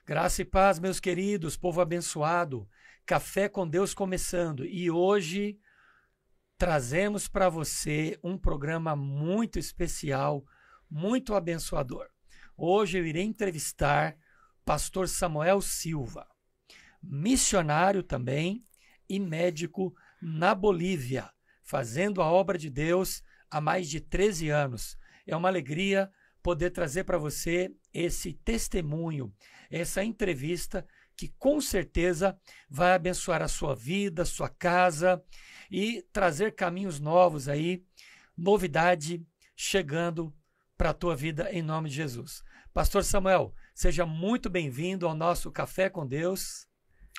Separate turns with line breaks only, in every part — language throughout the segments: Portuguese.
Graça e paz, meus queridos, povo abençoado, Café com Deus começando, e hoje trazemos para você um programa muito especial, muito abençoador. Hoje eu irei entrevistar pastor Samuel Silva, missionário também e médico na Bolívia, fazendo a obra de Deus há mais de 13 anos. É uma alegria poder trazer para você esse testemunho, essa entrevista que com certeza vai abençoar a sua vida, a sua casa e trazer caminhos novos aí, novidade chegando para a tua vida em nome de Jesus. Pastor Samuel, seja muito bem-vindo ao nosso Café com Deus.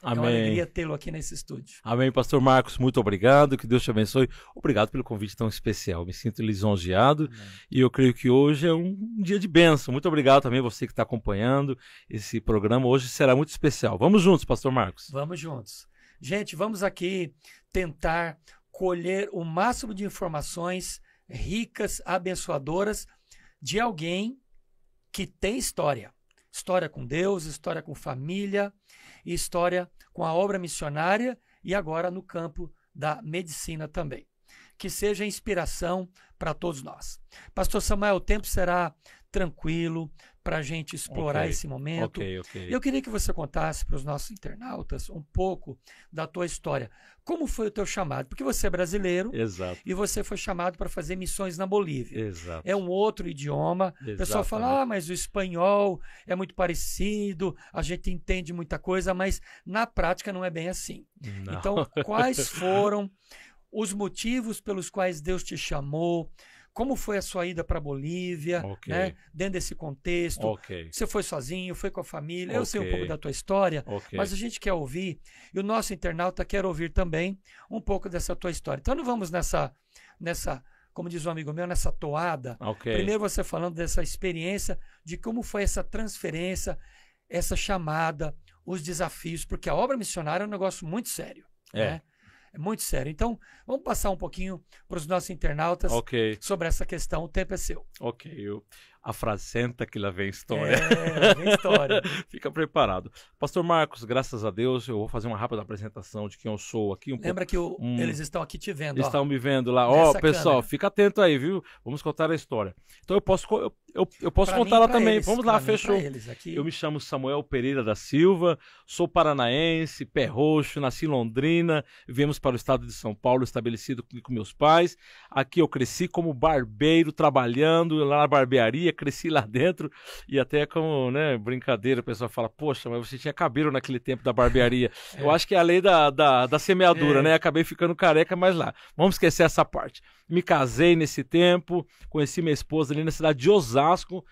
Amém.
É uma alegria tê-lo aqui nesse estúdio.
Amém, pastor Marcos, muito obrigado, que Deus te abençoe. Obrigado pelo convite tão especial, me sinto lisonjeado. Amém. E eu creio que hoje é um dia de bênção. Muito obrigado também você que está acompanhando esse programa, hoje será muito especial. Vamos juntos, pastor Marcos.
Vamos juntos. Gente, vamos aqui tentar colher o máximo de informações ricas, abençoadoras de alguém que tem história. História com Deus, história com família, história com a obra missionária e agora no campo da medicina também. Que seja inspiração para todos nós. Pastor Samuel, o tempo será tranquilo para a gente explorar esse momento. Eu queria que você contasse para os nossos internautas um pouco da tua história. Como foi o teu chamado? Porque você é brasileiro.
Exato.
E você foi chamado para fazer missões na Bolívia.
Exato.
É um outro idioma. O pessoal fala, mas o espanhol é muito parecido, a gente entende muita coisa, mas na prática não é bem assim.
Não.
Então, quais foram os motivos pelos quais Deus te chamou? Como foi a sua ida para a Bolívia, né? Dentro desse contexto? Você foi sozinho, foi com a família? Eu sei um pouco da tua história, mas a gente quer ouvir, e o nosso internauta quer ouvir também um pouco dessa tua história. Então, não vamos nessa como diz um amigo meu, nessa toada. Primeiro você falando dessa experiência, de como foi essa transferência, essa chamada, os desafios, porque a obra missionária é um negócio muito sério, né? É muito sério. Então, vamos passar um pouquinho para os nossos internautas sobre essa questão. O tempo é seu.
A frase senta que lá vem história.
Vem história.
Fica preparado. Pastor Marcos, graças a Deus, eu vou fazer uma rápida apresentação de quem eu sou aqui.
Lembra que eles estão aqui te vendo.
Estão me vendo lá. Pessoal, câmera. Fica atento aí, viu? Vamos contar a história. Então eu posso contar lá também. Vamos lá, fechou. Eu me chamo Samuel Pereira da Silva, sou paranaense, pé roxo, nasci em Londrina, viemos para o estado de São Paulo, estabelecido com meus pais. Aqui eu cresci como barbeiro, trabalhando lá na barbearia, cresci lá dentro e até como, né, brincadeira, o pessoal fala, poxa, mas você tinha cabelo naquele tempo da barbearia. Eu acho que é a lei da semeadura, né? Acabei ficando careca, mas lá. Vamos esquecer essa parte. Me casei nesse tempo, conheci minha esposa ali na cidade de Osasco,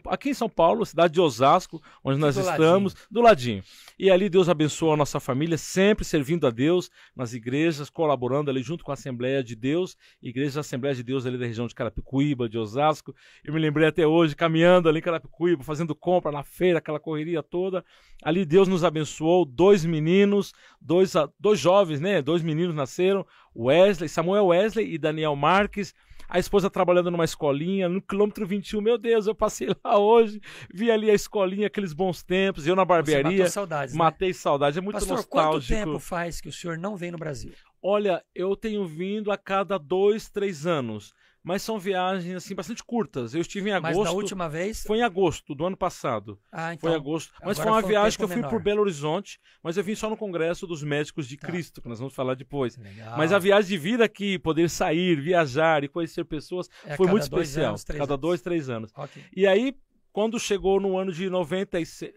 aqui em São Paulo, cidade de Osasco, onde nós estamos, do ladinho. E ali Deus abençoou a nossa família, sempre servindo a Deus nas igrejas, colaborando ali junto com a Assembleia de Deus, igreja da Assembleia de Deus ali da região de Carapicuíba, de Osasco. Eu me lembrei até hoje, caminhando ali em Carapicuíba, fazendo compra na feira, aquela correria toda. Ali Deus nos abençoou, dois meninos, dois jovens, né? 2 meninos nasceram, Samuel Wesley e Daniel Marques. A esposa trabalhando numa escolinha, no quilômetro 21, meu Deus, eu passei lá hoje, vi ali a escolinha, aqueles bons tempos, eu na barbearia. Você matou
saudades,
matei saudade, é muito
Pastor,
nostálgico.
Quanto tempo faz que o senhor não vem no Brasil?
Olha, eu tenho vindo a cada 2, 3 anos. Mas são viagens, assim, bastante curtas. Eu estive em agosto.
Mas da última vez?
Foi em agosto do ano passado.
Então.
Foi em agosto. Mas foi uma viagem que eu fui por Belo Horizonte, mas eu vim só no Congresso dos Médicos de Cristo, que nós vamos falar depois.
Legal.
Mas a viagem de vida aqui, poder sair, viajar e conhecer pessoas, foi muito especial. Cada 2, 3 anos. E aí, quando chegou no ano de 96,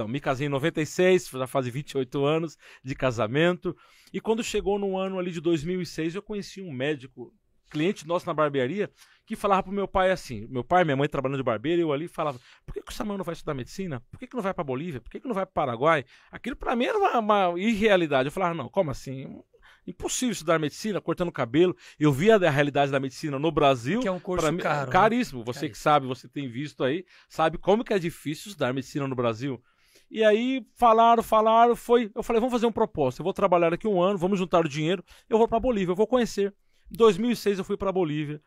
me casei em 96, já faz 28 anos de casamento. E quando chegou no ano ali de 2006, eu conheci um médico, cliente nosso na barbearia, que falava pro meu pai assim, meu pai e minha mãe trabalhando de barbeiro, e eu ali falava, por que o Samuel não vai estudar medicina? Por que não vai pra Bolívia? Por que não vai pro Paraguai? Aquilo pra mim era uma irrealidade. Eu falava, não, como assim? Impossível estudar medicina, cortando cabelo. Eu via a realidade da medicina no Brasil.
Que é um curso caro,
caríssimo. Você que sabe, você tem visto aí, sabe como que é difícil estudar medicina no Brasil. E aí falaram, eu falei, vamos fazer uma proposta, eu vou trabalhar aqui 1 ano, vamos juntar o dinheiro, eu vou para Bolívia, eu vou conhecer. Em 2006 eu fui para Bolívia,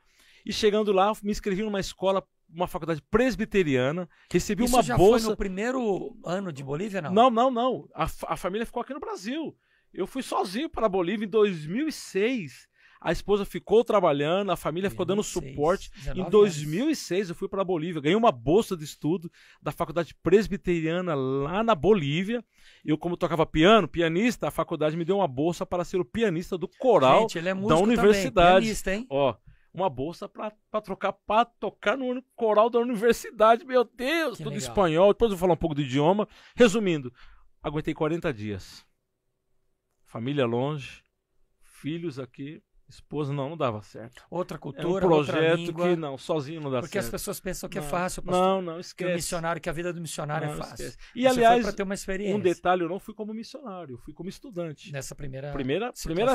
e chegando lá, me inscrevi numa escola, uma faculdade presbiteriana, recebi uma bolsa... Isso já foi
no primeiro ano de Bolívia, não?
Não. A família ficou aqui no Brasil. Eu fui sozinho para a Bolívia em 2006. A esposa ficou trabalhando, a família ficou dando suporte. Em 2006 eu fui para a Bolívia, ganhei uma bolsa de estudo da faculdade presbiteriana lá na Bolívia. Eu, como tocava piano, pianista, a faculdade me deu uma bolsa para ser o pianista do coral.
Gente, ele é músico
da universidade.
Também, pianista, hein?
Ó, uma bolsa para tocar no coral da universidade. Meu Deus, tudo espanhol. Depois eu vou falar um pouco do idioma. Resumindo, aguentei 40 dias. Família longe, filhos aqui. Esposa não dava certo.
Outra cultura,
é um projeto
outra língua,
que não, sozinho não dá
porque
certo.
Porque as pessoas pensam que é fácil, pastor.
Não esquece.
Que o missionário, que a vida do missionário é fácil.
Esquece. E aliás,
para ter uma experiência.
Um detalhe, eu não fui como missionário, eu fui como estudante.
Nessa primeira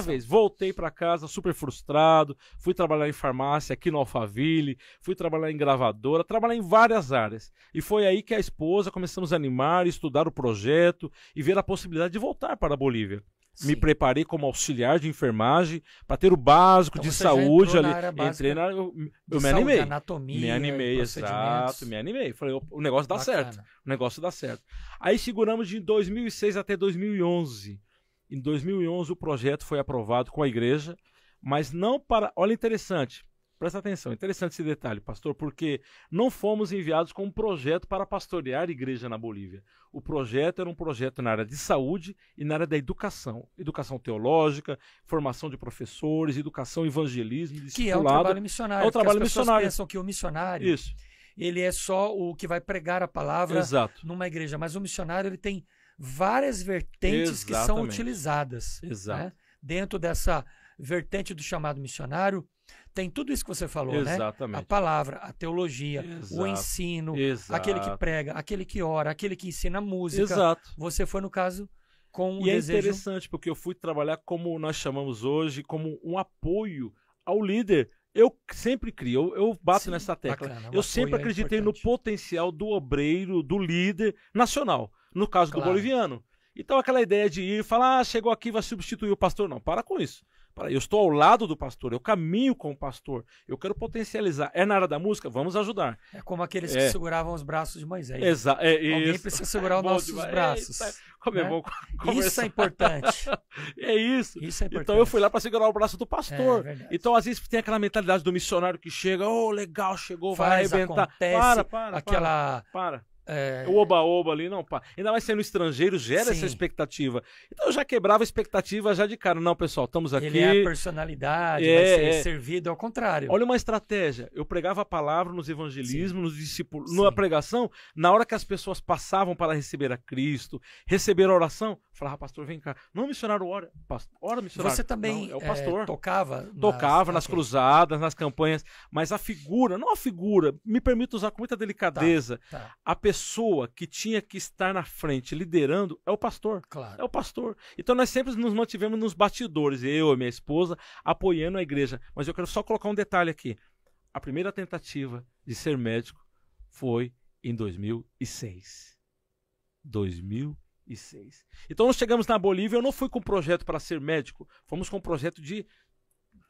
vez. Voltei para casa super frustrado, fui trabalhar em farmácia aqui no Alphaville, fui trabalhar em gravadora, trabalhar em várias áreas. E foi aí que a esposa começamos a animar, estudar o projeto e ver a possibilidade de voltar para a Bolívia. Sim. Me preparei como auxiliar de enfermagem para ter o básico de saúde ali. Entrei na eu me animei.
Anatomia,
me animei, exato, me animei. Falei, o negócio dá certo. O negócio dá certo. Aí seguramos de 2006 até 2011. Em 2011 o projeto foi aprovado com a igreja, mas não para... Olha, interessante. Presta atenção, interessante esse detalhe, pastor, porque não fomos enviados com um projeto para pastorear a igreja na Bolívia. O projeto era um projeto na área de saúde e na área da educação. Educação teológica, formação de professores, educação, evangelismo, discipulado.
Que é o trabalho missionário.
É o trabalho
missionário.
As pessoas
pensam que o missionário,
isso,
ele é só o que vai pregar a palavra
exato,
numa igreja. Mas o missionário, ele tem várias vertentes que são utilizadas.
Exato.
Né? Dentro dessa vertente do chamado missionário, tem tudo isso que você falou,
exatamente,
né? A palavra, a teologia,
exato,
o ensino,
exato,
aquele que prega, aquele que ora, aquele que ensina música.
Exato.
Você foi, no caso, com um
desejo...
E é
interessante, porque eu fui trabalhar, como nós chamamos hoje, como um apoio ao líder. Eu sempre crio, eu bato Sim, nessa tecla.
Bacana,
eu sempre acreditei no potencial do obreiro, do líder nacional, no caso do boliviano. Então aquela ideia de ir, falar, chegou aqui, vai substituir o pastor. Não, para com isso. Eu estou ao lado do pastor, eu caminho com o pastor, eu quero potencializar. É na área da música? Vamos ajudar.
É como aqueles que seguravam os braços de Moisés.
Exato.
Alguém precisa segurar os nossos braços. Isso é importante.
É isso.
Isso é importante.
Então eu fui lá para segurar o braço do pastor. Então às vezes tem aquela mentalidade do missionário que chega, legal, chegou, vai arrebentar. Para. O oba-oba ali, não, pá. Ainda mais sendo estrangeiro, gera essa expectativa. Então eu já quebrava a expectativa já de cara. Não, pessoal, estamos aqui.
Ele é a personalidade, vai ser servido ao contrário.
Olha uma estratégia. Eu pregava a palavra nos evangelismos, nos discípulos, na pregação, na hora que as pessoas passavam para receber a Cristo, receber a oração, falava, pastor, vem cá. Não, missionário, ora. Ora, missionário.
Você também
não, é o pastor.
tocava
nas cruzadas, nas campanhas, mas a figura, não a figura, me permito usar com muita delicadeza, a pessoa que tinha que estar na frente liderando é o pastor.
Claro.
É o pastor. Então nós sempre nos mantivemos nos bastidores, eu e minha esposa, apoiando a igreja. Mas eu quero só colocar um detalhe aqui. A primeira tentativa de ser médico foi em 2006. 2006. Então nós chegamos na Bolívia, eu não fui com um projeto para ser médico, fomos com um projeto de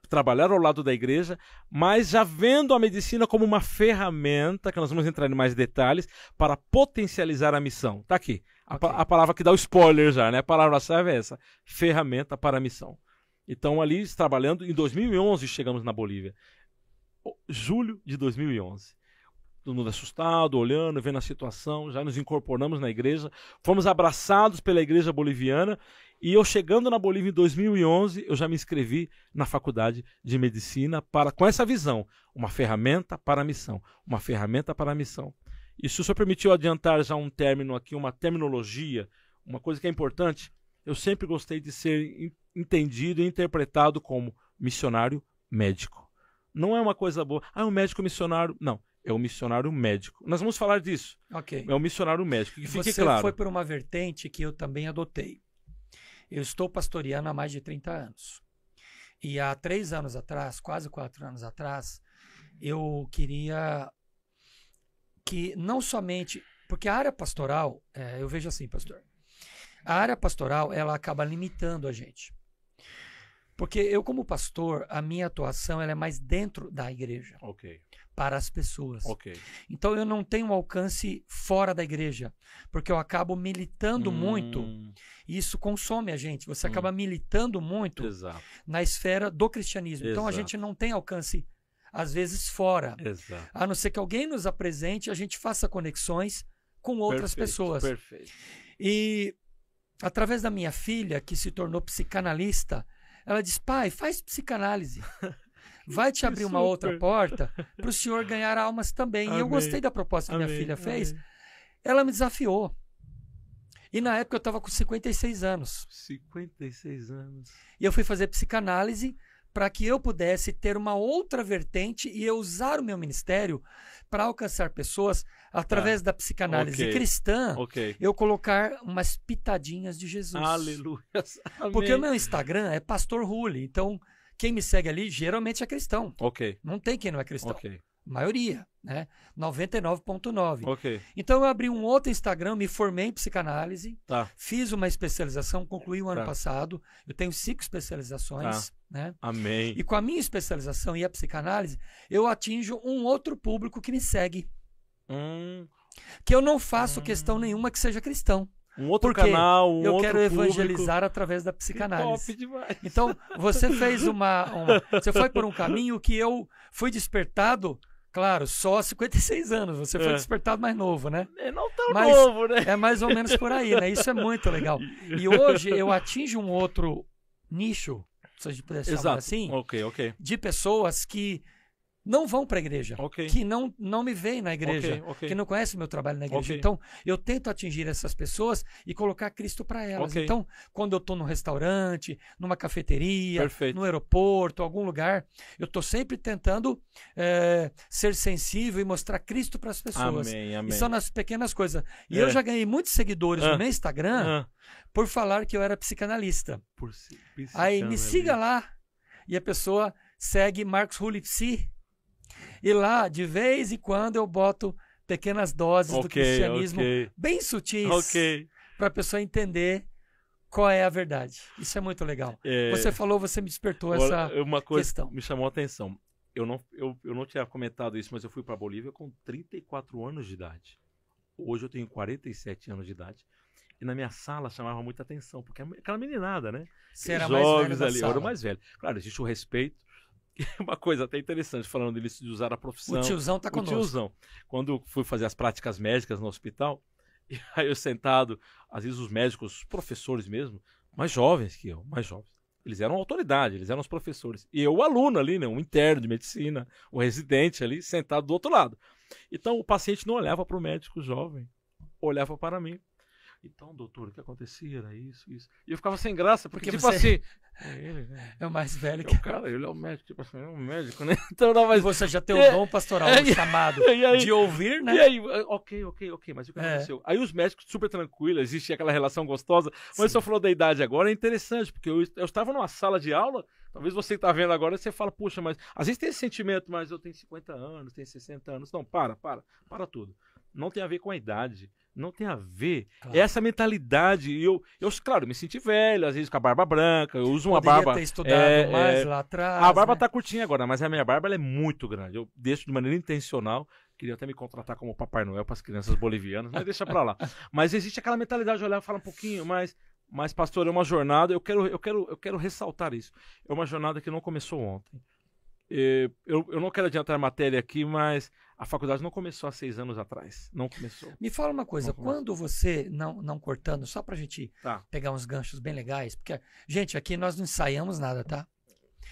trabalhar ao lado da igreja, mas já vendo a medicina como uma ferramenta, que nós vamos entrar em mais detalhes, para potencializar a missão. Tá aqui, a palavra que dá o spoiler já, né? A palavra-chave é essa, ferramenta para a missão. Então ali, trabalhando, em 2011 chegamos na Bolívia. Julho de 2011. Todo mundo assustado, olhando, vendo a situação, já nos incorporamos na igreja, fomos abraçados pela igreja boliviana. E eu chegando na Bolívia em 2011, eu já me inscrevi na faculdade de medicina com essa visão, uma ferramenta para a missão, uma ferramenta para a missão. E se o senhor permitiu adiantar já um término aqui, uma terminologia, uma coisa que é importante, eu sempre gostei de ser entendido e interpretado como missionário médico. Não é uma coisa boa, um médico missionário, não. É o missionário médico. Nós vamos falar disso. É o missionário médico, que fique claro.
Você foi por uma vertente que eu também adotei. Eu estou pastoreando há mais de 30 anos. E há 3 anos atrás, quase 4 anos atrás, eu queria que não somente Porque a área pastoral, eu vejo assim, pastor, a área pastoral, ela acaba limitando a gente. Porque eu, como pastor, a minha atuação ela é mais dentro da igreja.
Ok.
Para as pessoas.
Ok.
Então eu não tenho um alcance fora da igreja, porque eu acabo militando muito, e isso consome a gente. Você acaba militando muito
Exato.
na esfera do cristianismo.
Exato.
Então a gente não tem alcance, às vezes, fora.
Exato.
A não ser que alguém nos apresente, a gente faça conexões com outras pessoas.
Perfeito.
E através da minha filha, que se tornou psicanalista, ela diz: pai, faz psicanálise. Vai te abrir uma outra porta para o senhor ganhar almas também.
Amém.
E eu gostei da proposta que minha filha fez.
Amém.
Ela me desafiou. E na época eu estava com 56 anos.
56 anos.
E eu fui fazer psicanálise para que eu pudesse ter uma outra vertente e eu usar o meu ministério para alcançar pessoas através da psicanálise cristã. Eu colocar umas pitadinhas de Jesus.
Aleluia. Amém.
Porque o meu Instagram é Pastor Rulli. Então, quem me segue ali geralmente é cristão. Não tem quem não é cristão. Maioria, né? 99,9. Então eu abri um outro Instagram, me formei em psicanálise, fiz uma especialização, concluí o ano passado. Eu tenho 5 especializações, né?
Amém.
E com a minha especialização e a psicanálise, eu atinjo um outro público que me segue. Que eu não faço questão nenhuma que seja cristão.
Um outro canal,
eu quero evangelizar através da psicanálise.
Top demais.
Então, você fez você foi por um caminho que eu fui despertado, claro, só aos 56 anos. Você foi despertado mais novo, né?
Não tão novo, né?
É mais ou menos por aí, né? Isso é muito legal. E hoje eu atinjo um outro nicho, se a gente pudesse chamar assim, de pessoas que não vão para a igreja, que não me veem na igreja, que não conhecem o meu trabalho na igreja. Então, eu tento atingir essas pessoas e colocar Cristo para elas. Então, quando eu estou num restaurante, numa cafeteria, no aeroporto, algum lugar, eu estou sempre tentando ser sensível e mostrar Cristo para as pessoas.
Amém, amém.
E são nas pequenas coisas. E eu já ganhei muitos seguidores no meu Instagram por falar que eu era psicanalista. Aí, me siga lá. E a pessoa segue Marcos Rulli Psi. E lá, de vez em quando, eu boto pequenas doses do cristianismo bem sutis para a pessoa entender qual é a verdade. Isso é muito legal. Você falou, você me despertou essa questão.
Me chamou a atenção. Eu não tinha comentado isso, mas eu fui para a Bolívia com 34 anos de idade. Hoje eu tenho 47 anos de idade. E na minha sala chamava muita atenção, porque aquela meninada, né?
Você era mais velho da
ali,
sala.
Eu era mais velho. Claro, existe o respeito. Uma coisa até interessante, falando disso, de usar a profissão.
O tiozão tá conosco.
O tiozão. Quando fui fazer as práticas médicas no hospital, e aí eu sentado, às vezes os médicos, os professores mesmo, mais jovens que eu, eles eram autoridade, eles eram os professores. E eu, o aluno ali, né, um interno de medicina, um residente ali, sentado do outro lado. Então o paciente não olhava para o médico jovem, olhava para mim. Então, doutor, o que acontecia era isso. E eu ficava sem graça, porque tipo assim...
Ele, né? É o mais velho
que... cara, ele é o médico, tipo assim, é um médico, né? Então, não, mas...
Você já tem o dom pastoral, chamado de ouvir, né?
E aí, ok, mas o que aconteceu? Aí os médicos super tranquilos, existia aquela relação gostosa, mas você falou da idade agora, é interessante, porque eu estava numa sala de aula, talvez você que está vendo agora, você fala, puxa, mas às vezes tem esse sentimento, mas eu tenho 50 anos, tenho 60 anos. Não, para tudo. Não tem a ver com a idade. Não tem a ver. Claro. É essa mentalidade. Eu, claro, me senti velho, às vezes com a barba branca. Eu uso uma barba.
Ter estudado mais lá atrás.
A barba tá curtinha agora, mas a minha barba ela é muito grande. Eu deixo de maneira intencional. Queria até me contratar como Papai Noel para as crianças bolivianas, mas deixa pra lá. Mas existe aquela mentalidade de olhar e falar um pouquinho, mas pastor, é uma jornada. Eu quero ressaltar isso. É uma jornada que não começou ontem. Eu não quero adiantar a matéria aqui, mas a faculdade não começou há 6 anos atrás. Não começou.
Me fala uma coisa, quando você, não cortando, só pra gente pegar uns ganchos bem legais, porque, gente, aqui nós não ensaiamos nada, tá?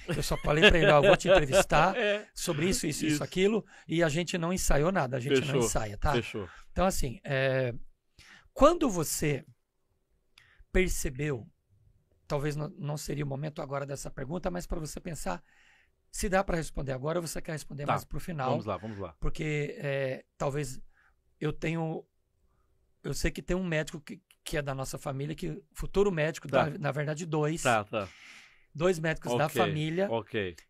Eu só falei pra ele, eu vou te entrevistar sobre isso, aquilo, e a gente não ensaiou nada, a gente não ensaia, tá?
Fechou.
Então, assim, quando você percebeu, talvez não seria o momento agora dessa pergunta, mas para você pensar, se dá para responder agora ou você quer responder mais pro final.
Vamos lá.
Porque talvez eu sei que tem um médico que é da nossa família, que futuro médico, na verdade 2. Dois médicos da família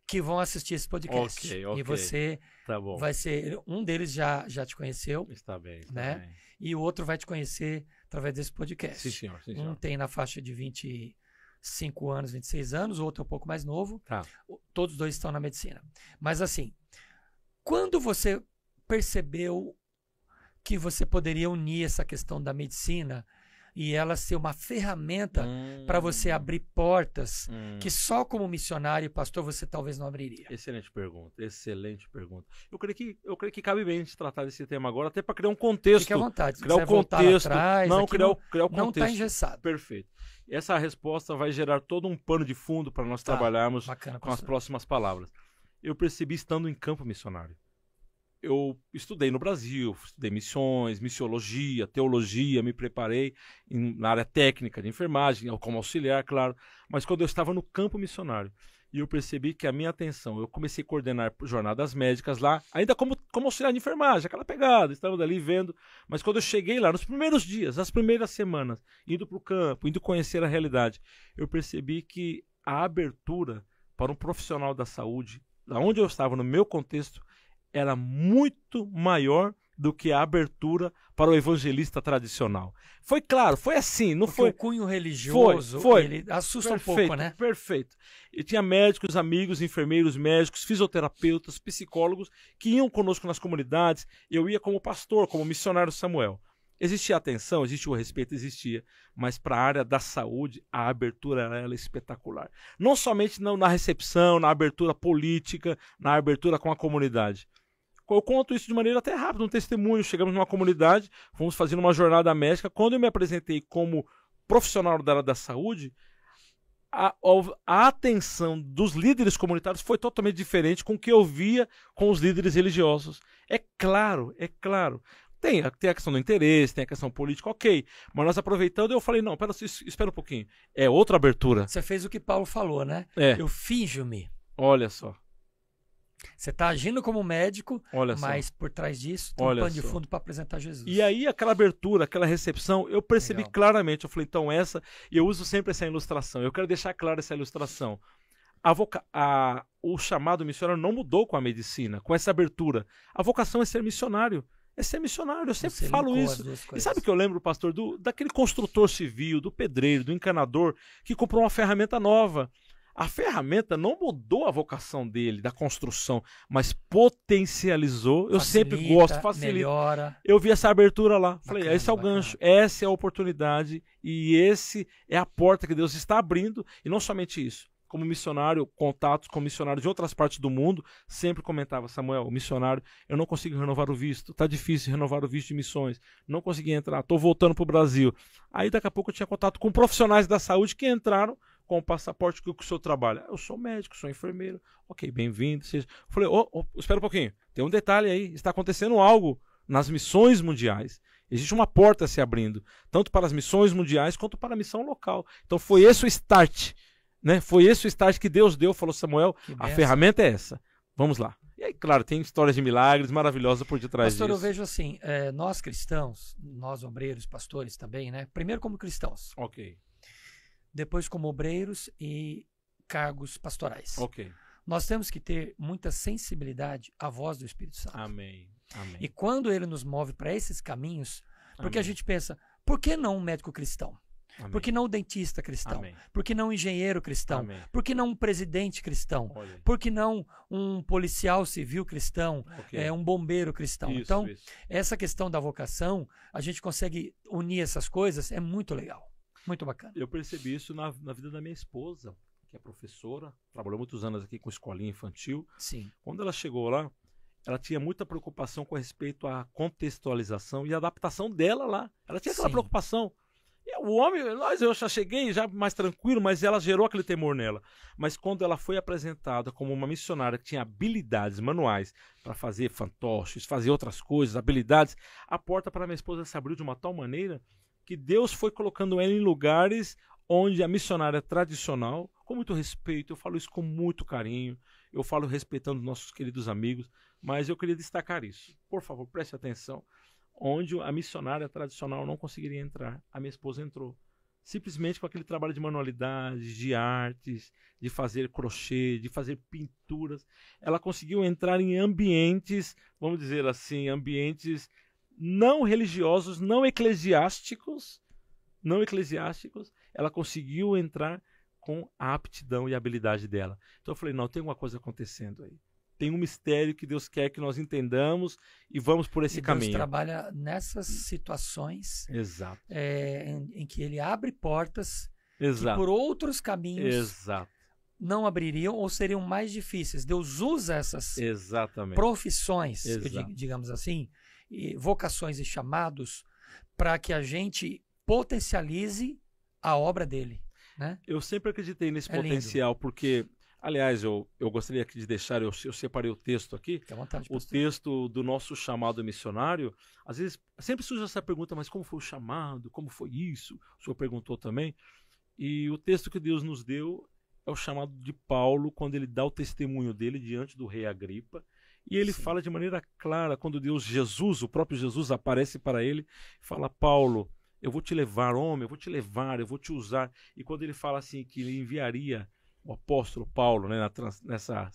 que vão assistir esse podcast. E você vai ser... Um deles já te conheceu.
Está bem.
Né? e o outro vai te conhecer através desse podcast.
Sim, senhor. Sim, senhor.
Um tem na faixa de 25 anos, 26 anos, o outro é um pouco mais novo.
Tá.
Todos dois estão na medicina. Mas assim, quando você percebeu que você poderia unir essa questão da medicina e ela ser uma ferramenta para você abrir portas que só como missionário e pastor você talvez não abriria?
Excelente pergunta, excelente pergunta. Eu creio que cabe bem a gente tratar desse tema agora, até para criar um contexto.
Fique à vontade, se
criar
quiser voltar lá atrás,
criar o contexto.
Não está engessado.
Perfeito. Essa resposta vai gerar todo um pano de fundo para nós trabalharmos
bacana,
com as próximas palavras. Eu percebi estando em campo missionário. Eu estudei no Brasil, estudei missões, missiologia, teologia, me preparei na área técnica de enfermagem, como auxiliar, claro, mas quando eu estava no campo missionário, e eu percebi que a minha atenção, eu comecei a coordenar jornadas médicas lá, ainda como auxiliar de enfermagem, aquela pegada, estava ali vendo, mas quando eu cheguei lá, nos primeiros dias, nas primeiras semanas, indo para o campo, indo conhecer a realidade, eu percebi que a abertura para um profissional da saúde, onde eu estava no meu contexto, era muito maior do que a abertura para o evangelista tradicional. Foi claro, foi assim, não
porque
foi...
o cunho religioso,
foi.
Ele assusta
Perfeito,
um pouco, né?
Perfeito. Eu tinha médicos, amigos, enfermeiros, médicos, fisioterapeutas, psicólogos, que iam conosco nas comunidades, eu ia como pastor, como missionário Samuel. Existia atenção, existia o respeito, existia, mas para a área da saúde, a abertura era espetacular. Não somente na recepção, na abertura política, na abertura com a comunidade. Eu conto isso de maneira até rápida, um testemunho. Chegamos numa comunidade, fomos fazendo uma jornada médica. Quando eu me apresentei como profissional da área da saúde, a atenção dos líderes comunitários foi totalmente diferente com o que eu via com os líderes religiosos. É claro. Tem a questão do interesse, tem a questão política, ok. Mas nós aproveitando, eu falei, não, espera um pouquinho. É outra abertura.
Você fez o que Paulo falou, né?
É.
Eu finjo-me.
Olha só.
Você está agindo como médico, mas por trás disso tem um pano de fundo para apresentar Jesus.
E aí, aquela abertura, aquela recepção, eu percebi claramente. Eu falei, então e eu uso sempre essa ilustração. Eu quero deixar clara essa ilustração. O chamado missionário não mudou com a medicina, com essa abertura. A vocação é ser missionário. É ser missionário, eu sempre falo isso. E sabe o que eu lembro, pastor? Daquele construtor civil, do pedreiro, do encanador, que comprou uma ferramenta nova. A ferramenta não mudou a vocação dele, da construção, mas potencializou. Eu sempre gosto, facilita.
Melhora.
Eu vi essa abertura lá. Falei, esse é o gancho, essa é a oportunidade e esse é a porta que Deus está abrindo. E não somente isso. Como missionário, contatos com missionários de outras partes do mundo, sempre comentava, Samuel, o missionário, eu não consigo renovar o visto, tá difícil renovar o visto de missões, não consegui entrar, tô voltando pro Brasil. Aí daqui a pouco eu tinha contato com profissionais da saúde que entraram com o passaporte que o senhor trabalha. Eu sou médico, sou enfermeiro. Ok, bem-vindo. Eu falei, espera um pouquinho, tem um detalhe aí, está acontecendo algo nas missões mundiais. Existe uma porta se abrindo, tanto para as missões mundiais quanto para a missão local. Então foi esse o start, né? Foi esse o start que Deus deu, falou, Samuel, a ferramenta é essa. Vamos lá. E aí, claro, tem histórias de milagres maravilhosas por detrás disso.
Pastor, eu vejo assim, nós cristãos, nós obreiros, pastores também, né? Primeiro como cristãos.
Ok.
Depois como obreiros e cargos pastorais.
Ok.
Nós temos que ter muita sensibilidade à voz do Espírito Santo.
Amém.
E quando ele nos move para esses caminhos, porque a gente pensa, por que não um médico cristão? Amém. Por que não um dentista cristão?
Amém.
Por que não um engenheiro cristão?
Amém.
Por que não um presidente cristão? Por que não um policial civil cristão?
Okay.
Um bombeiro cristão?
Isso,
então, essa questão da vocação, a gente consegue unir essas coisas, é muito legal. Muito bacana.
Eu percebi isso na vida da minha esposa, que é professora, trabalhou muitos anos aqui com escolinha infantil.
Sim.
Quando ela chegou lá, ela tinha muita preocupação com respeito à contextualização e adaptação dela lá. Ela tinha aquela preocupação. E o homem, eu já cheguei já mais tranquilo, mas ela gerou aquele temor nela. Mas quando ela foi apresentada como uma missionária que tinha habilidades manuais para fazer fantoches, fazer outras coisas, habilidades, a porta para minha esposa se abriu de uma tal maneira que Deus foi colocando ela em lugares onde a missionária tradicional, com muito respeito, eu falo isso com muito carinho, eu falo respeitando nossos queridos amigos, mas eu queria destacar isso. Por favor, preste atenção. Onde a missionária tradicional não conseguiria entrar, a minha esposa entrou. Simplesmente com aquele trabalho de manualidades, de artes, de fazer crochê, de fazer pinturas. Ela conseguiu entrar em ambientes, vamos dizer assim, ambientes não religiosos, não eclesiásticos, ela conseguiu entrar com a aptidão e a habilidade dela. Então eu falei, não, tem uma coisa acontecendo aí. Tem um mistério que Deus quer que nós entendamos e vamos por esse caminho.
Deus trabalha nessas situações em que ele abre portas que por outros caminhos não abririam ou seriam mais difíceis. Deus usa essas profissões, digamos assim, vocações e chamados para que a gente potencialize a obra dele. Né?
Eu sempre acreditei nesse potencial, porque... Aliás, eu gostaria aqui de deixar, eu separei o texto aqui, o texto do nosso chamado missionário. Às vezes, sempre surge essa pergunta, mas como foi o chamado? Como foi isso? O senhor perguntou também. E o texto que Deus nos deu é o chamado de Paulo, quando ele dá o testemunho dele diante do rei Agripa. E ele fala de maneira clara, quando Jesus, o próprio Jesus, aparece para ele, fala, Paulo, eu vou te levar, homem, eu vou te levar, eu vou te usar. E quando ele fala assim, que ele enviaria o apóstolo Paulo, né, nessa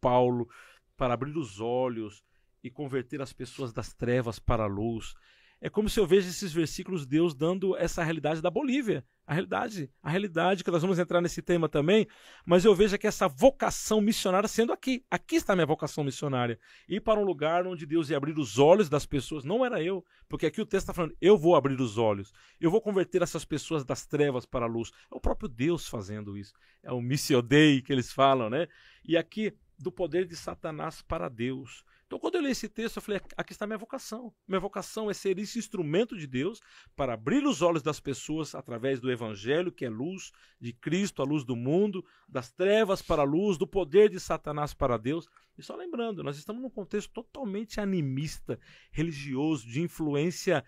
Paulo, para abrir os olhos e converter as pessoas das trevas para a luz. É como se eu vejo esses versículos, Deus dando essa realidade da Bolívia, a realidade que nós vamos entrar nesse tema também, mas eu vejo que essa vocação missionária sendo aqui está a minha vocação missionária, ir para um lugar onde Deus ia abrir os olhos das pessoas, não era eu, porque aqui o texto está falando, eu vou abrir os olhos, eu vou converter essas pessoas das trevas para a luz, é o próprio Deus fazendo isso, é o Missio Dei que eles falam, né? E aqui, do poder de Satanás para Deus. Então, quando eu li esse texto, eu falei, aqui está a minha vocação. Minha vocação é ser esse instrumento de Deus para abrir os olhos das pessoas através do Evangelho, que é luz de Cristo, a luz do mundo, das trevas para a luz, do poder de Satanás para Deus. E só lembrando, nós estamos num contexto totalmente animista, religioso, de influência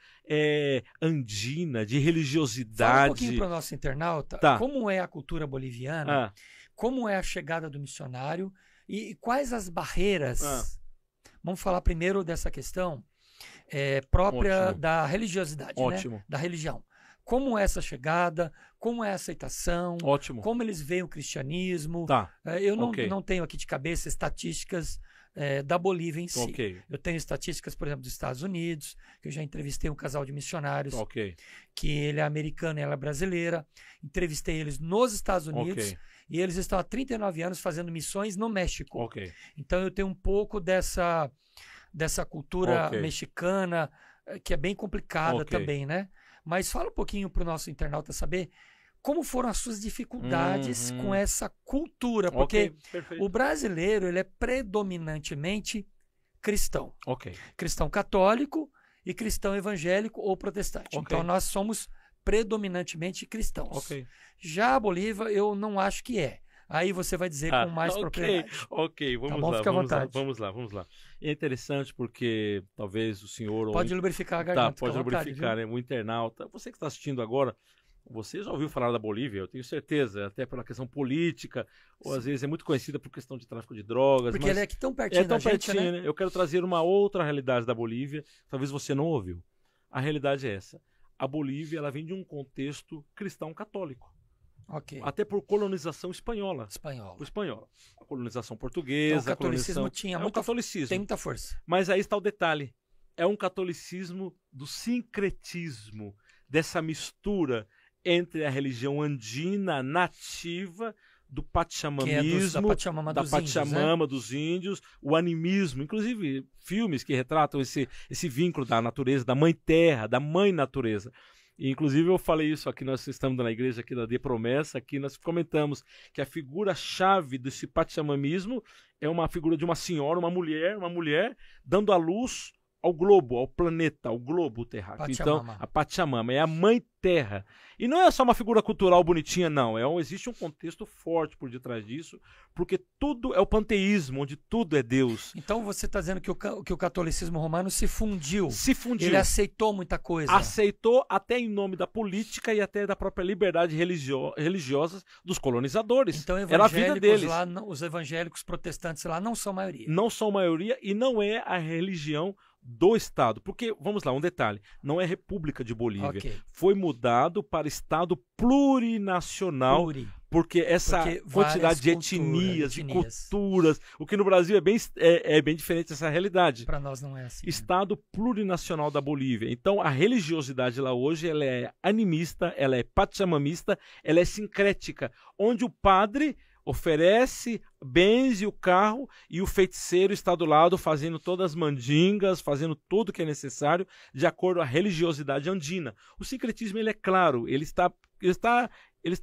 andina, de religiosidade.
Fala um pouquinho para o nosso internauta, como é a cultura boliviana, como é a chegada do missionário e quais as barreiras... Vamos falar primeiro dessa questão própria da religiosidade, né? Da religião. Como é essa chegada, como é a aceitação, como eles veem o cristianismo. Eu não tenho aqui de cabeça estatísticas da Bolívia em si. Eu tenho estatísticas, por exemplo, dos Estados Unidos, que eu já entrevistei um casal de missionários, que ele é americano e ela é brasileira. Entrevistei eles nos Estados Unidos. E eles estão há 39 anos fazendo missões no México. Então eu tenho um pouco dessa cultura mexicana, que é bem complicada também, né? Mas fala um pouquinho para o nosso internauta saber como foram as suas dificuldades com essa cultura. Porque o brasileiro ele é predominantemente cristão. Cristão católico e cristão evangélico ou protestante. Então nós somos predominantemente cristãos. Já a Bolívia, eu não acho que é. Aí você vai dizer com mais propriedade.
Vamos lá. É interessante porque talvez o senhor...
Pode lubrificar a garganta.
Pode lubrificar, né? O internauta. Você que está assistindo agora, você já ouviu falar da Bolívia, eu tenho certeza, até pela questão política, ou às vezes é muito conhecida por questão de tráfico de drogas.
Porque ele é aqui tão pertinho da gente, né?
Eu quero trazer uma outra realidade da Bolívia, talvez você não ouviu. A realidade é essa. A Bolívia ela vem de um contexto cristão católico. Até por colonização espanhola. A colonização portuguesa.
Então, o catolicismo tinha muito
catolicismo.
Tem muita força.
Mas aí está o detalhe. É um catolicismo do sincretismo, dessa mistura entre a religião andina nativa, do pachamamismo, da Pachamama dos índios, o animismo, inclusive filmes que retratam esse vínculo da natureza, da mãe terra, da mãe natureza. E, inclusive, eu falei isso aqui, nós estamos na igreja aqui da De Promessa, aqui nós comentamos que a figura-chave desse pachamamismo é uma figura de uma senhora, uma mulher dando à luz ao globo, ao planeta, ao globo terráqueo. Então, a Pachamama é a mãe terra. E não é só uma figura cultural bonitinha, não. Existe um contexto forte por detrás disso, porque tudo é o panteísmo, onde tudo é Deus.
Então você está dizendo que o catolicismo romano se fundiu. Ele aceitou muita coisa.
Aceitou até em nome da política e até da própria liberdade religiosa dos colonizadores.
Então
era a vida deles.
Lá, os evangélicos protestantes lá não são maioria.
Não são maioria e não é a religião do Estado. Porque, vamos lá, um detalhe, não é República de Bolívia. Foi mudado para Estado plurinacional Porque quantidade de etnias, de culturas, o que no Brasil é bem diferente dessa realidade.
Para nós não é assim.
Estado plurinacional da Bolívia. Então, a religiosidade lá hoje, ela é animista, ela é pachamamista, ela é sincrética, onde o padre oferece bens e o carro, e o feiticeiro está do lado fazendo todas as mandingas, fazendo tudo que é necessário de acordo com a religiosidade andina. O sincretismo, ele é claro, ele está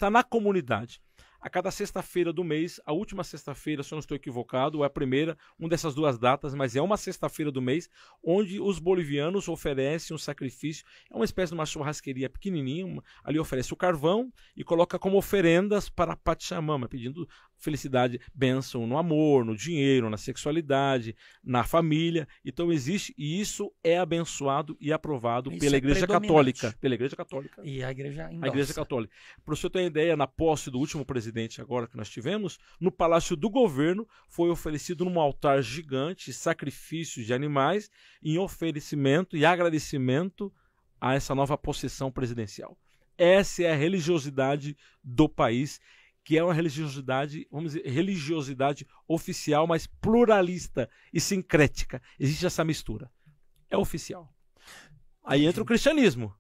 na comunidade. A cada sexta-feira do mês, a última sexta-feira, se eu não estou equivocado, ou é a primeira, uma dessas duas datas, mas é uma sexta-feira do mês, onde os bolivianos oferecem um sacrifício, é uma espécie de uma churrasqueria pequenininha, ali oferece o carvão e coloca como oferendas para a Pachamama, pedindo felicidade, bênção no amor, no dinheiro, na sexualidade, na família. Então existe, e isso é abençoado e aprovado pela Igreja Católica. Pela Igreja Católica.
E a Igreja endossa.
A Igreja Católica. Para o senhor ter uma ideia, na posse do último presidente agora que nós tivemos, no Palácio do Governo foi oferecido num altar gigante sacrifícios de animais em oferecimento e agradecimento a essa nova possessão presidencial. Essa é a religiosidade do país, que é uma religiosidade, vamos dizer, religiosidade oficial, mas pluralista e sincrética. Existe essa mistura. É oficial. Aí entra o cristianismo.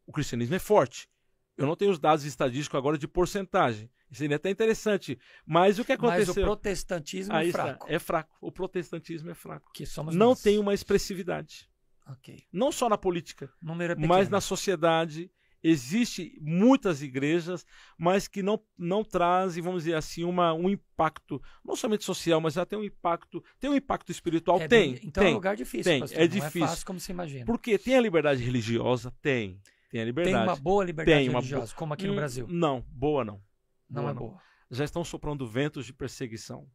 O cristianismo é forte. Eu não tenho os dados estadísticos agora de porcentagem. Isso ainda é até interessante. Mas o que aconteceu?
Mas o protestantismo é fraco.
É fraco. O protestantismo é fraco.
Que somos
não
nós.
Tem uma expressividade.
Okay.
Não só na política,
número é pequeno,
mas na sociedade. Existem muitas igrejas, mas que não trazem, vamos dizer assim, um impacto, não somente social, mas até um impacto espiritual.
Então é um lugar difícil, pastor.
É difícil.
Não é fácil como se imagina.
Porque tem a liberdade religiosa? Tem a liberdade.
Tem uma boa liberdade religiosa, como aqui no Brasil?
Não, boa não.
Não é boa.
Já estão soprando ventos de perseguição.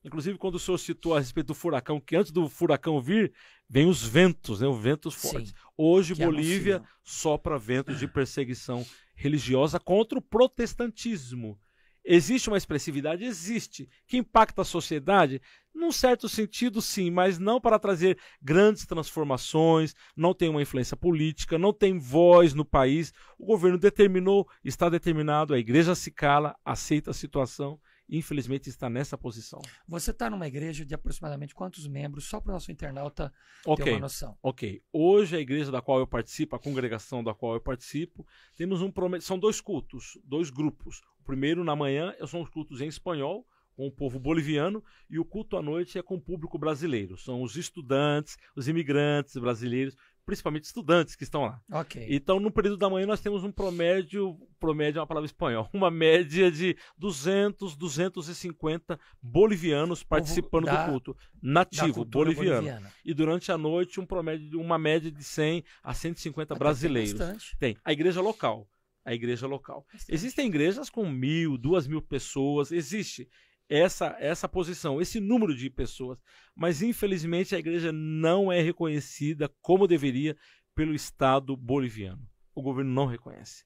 Inclusive, quando o senhor citou a respeito do furacão, que antes do furacão vir, vem os ventos, né? Os ventos fortes.
Sim,
hoje, Bolívia sopra ventos de perseguição religiosa contra o protestantismo. Existe uma expressividade? Existe. Que impacta a sociedade? Num certo sentido, sim, mas não para trazer grandes transformações, não tem uma influência política, não tem voz no país. O governo determinou, está determinado, a igreja se cala, aceita a situação. Infelizmente está nessa posição.
Você está numa igreja de aproximadamente quantos membros? Só para o nosso internauta ter uma noção.
Ok. Hoje a igreja da qual eu participo, a congregação da qual eu participo, temos são 2 cultos, 2 grupos. O primeiro na manhã são os cultos em espanhol, com o povo boliviano, e o culto à noite é com o público brasileiro. São os estudantes, os imigrantes brasileiros, principalmente estudantes que estão lá.
Okay.
Então, no período da manhã, nós temos um promédio é uma palavra espanhola, uma média de 250 bolivianos participando do culto, nativo, boliviano. E durante a noite, uma média de 100 a 150 brasileiros. Tem a igreja local. Existem igrejas com 1.000, 2.000 pessoas, existe essa posição, esse número de pessoas, mas infelizmente a igreja não é reconhecida como deveria pelo Estado boliviano. O governo não reconhece.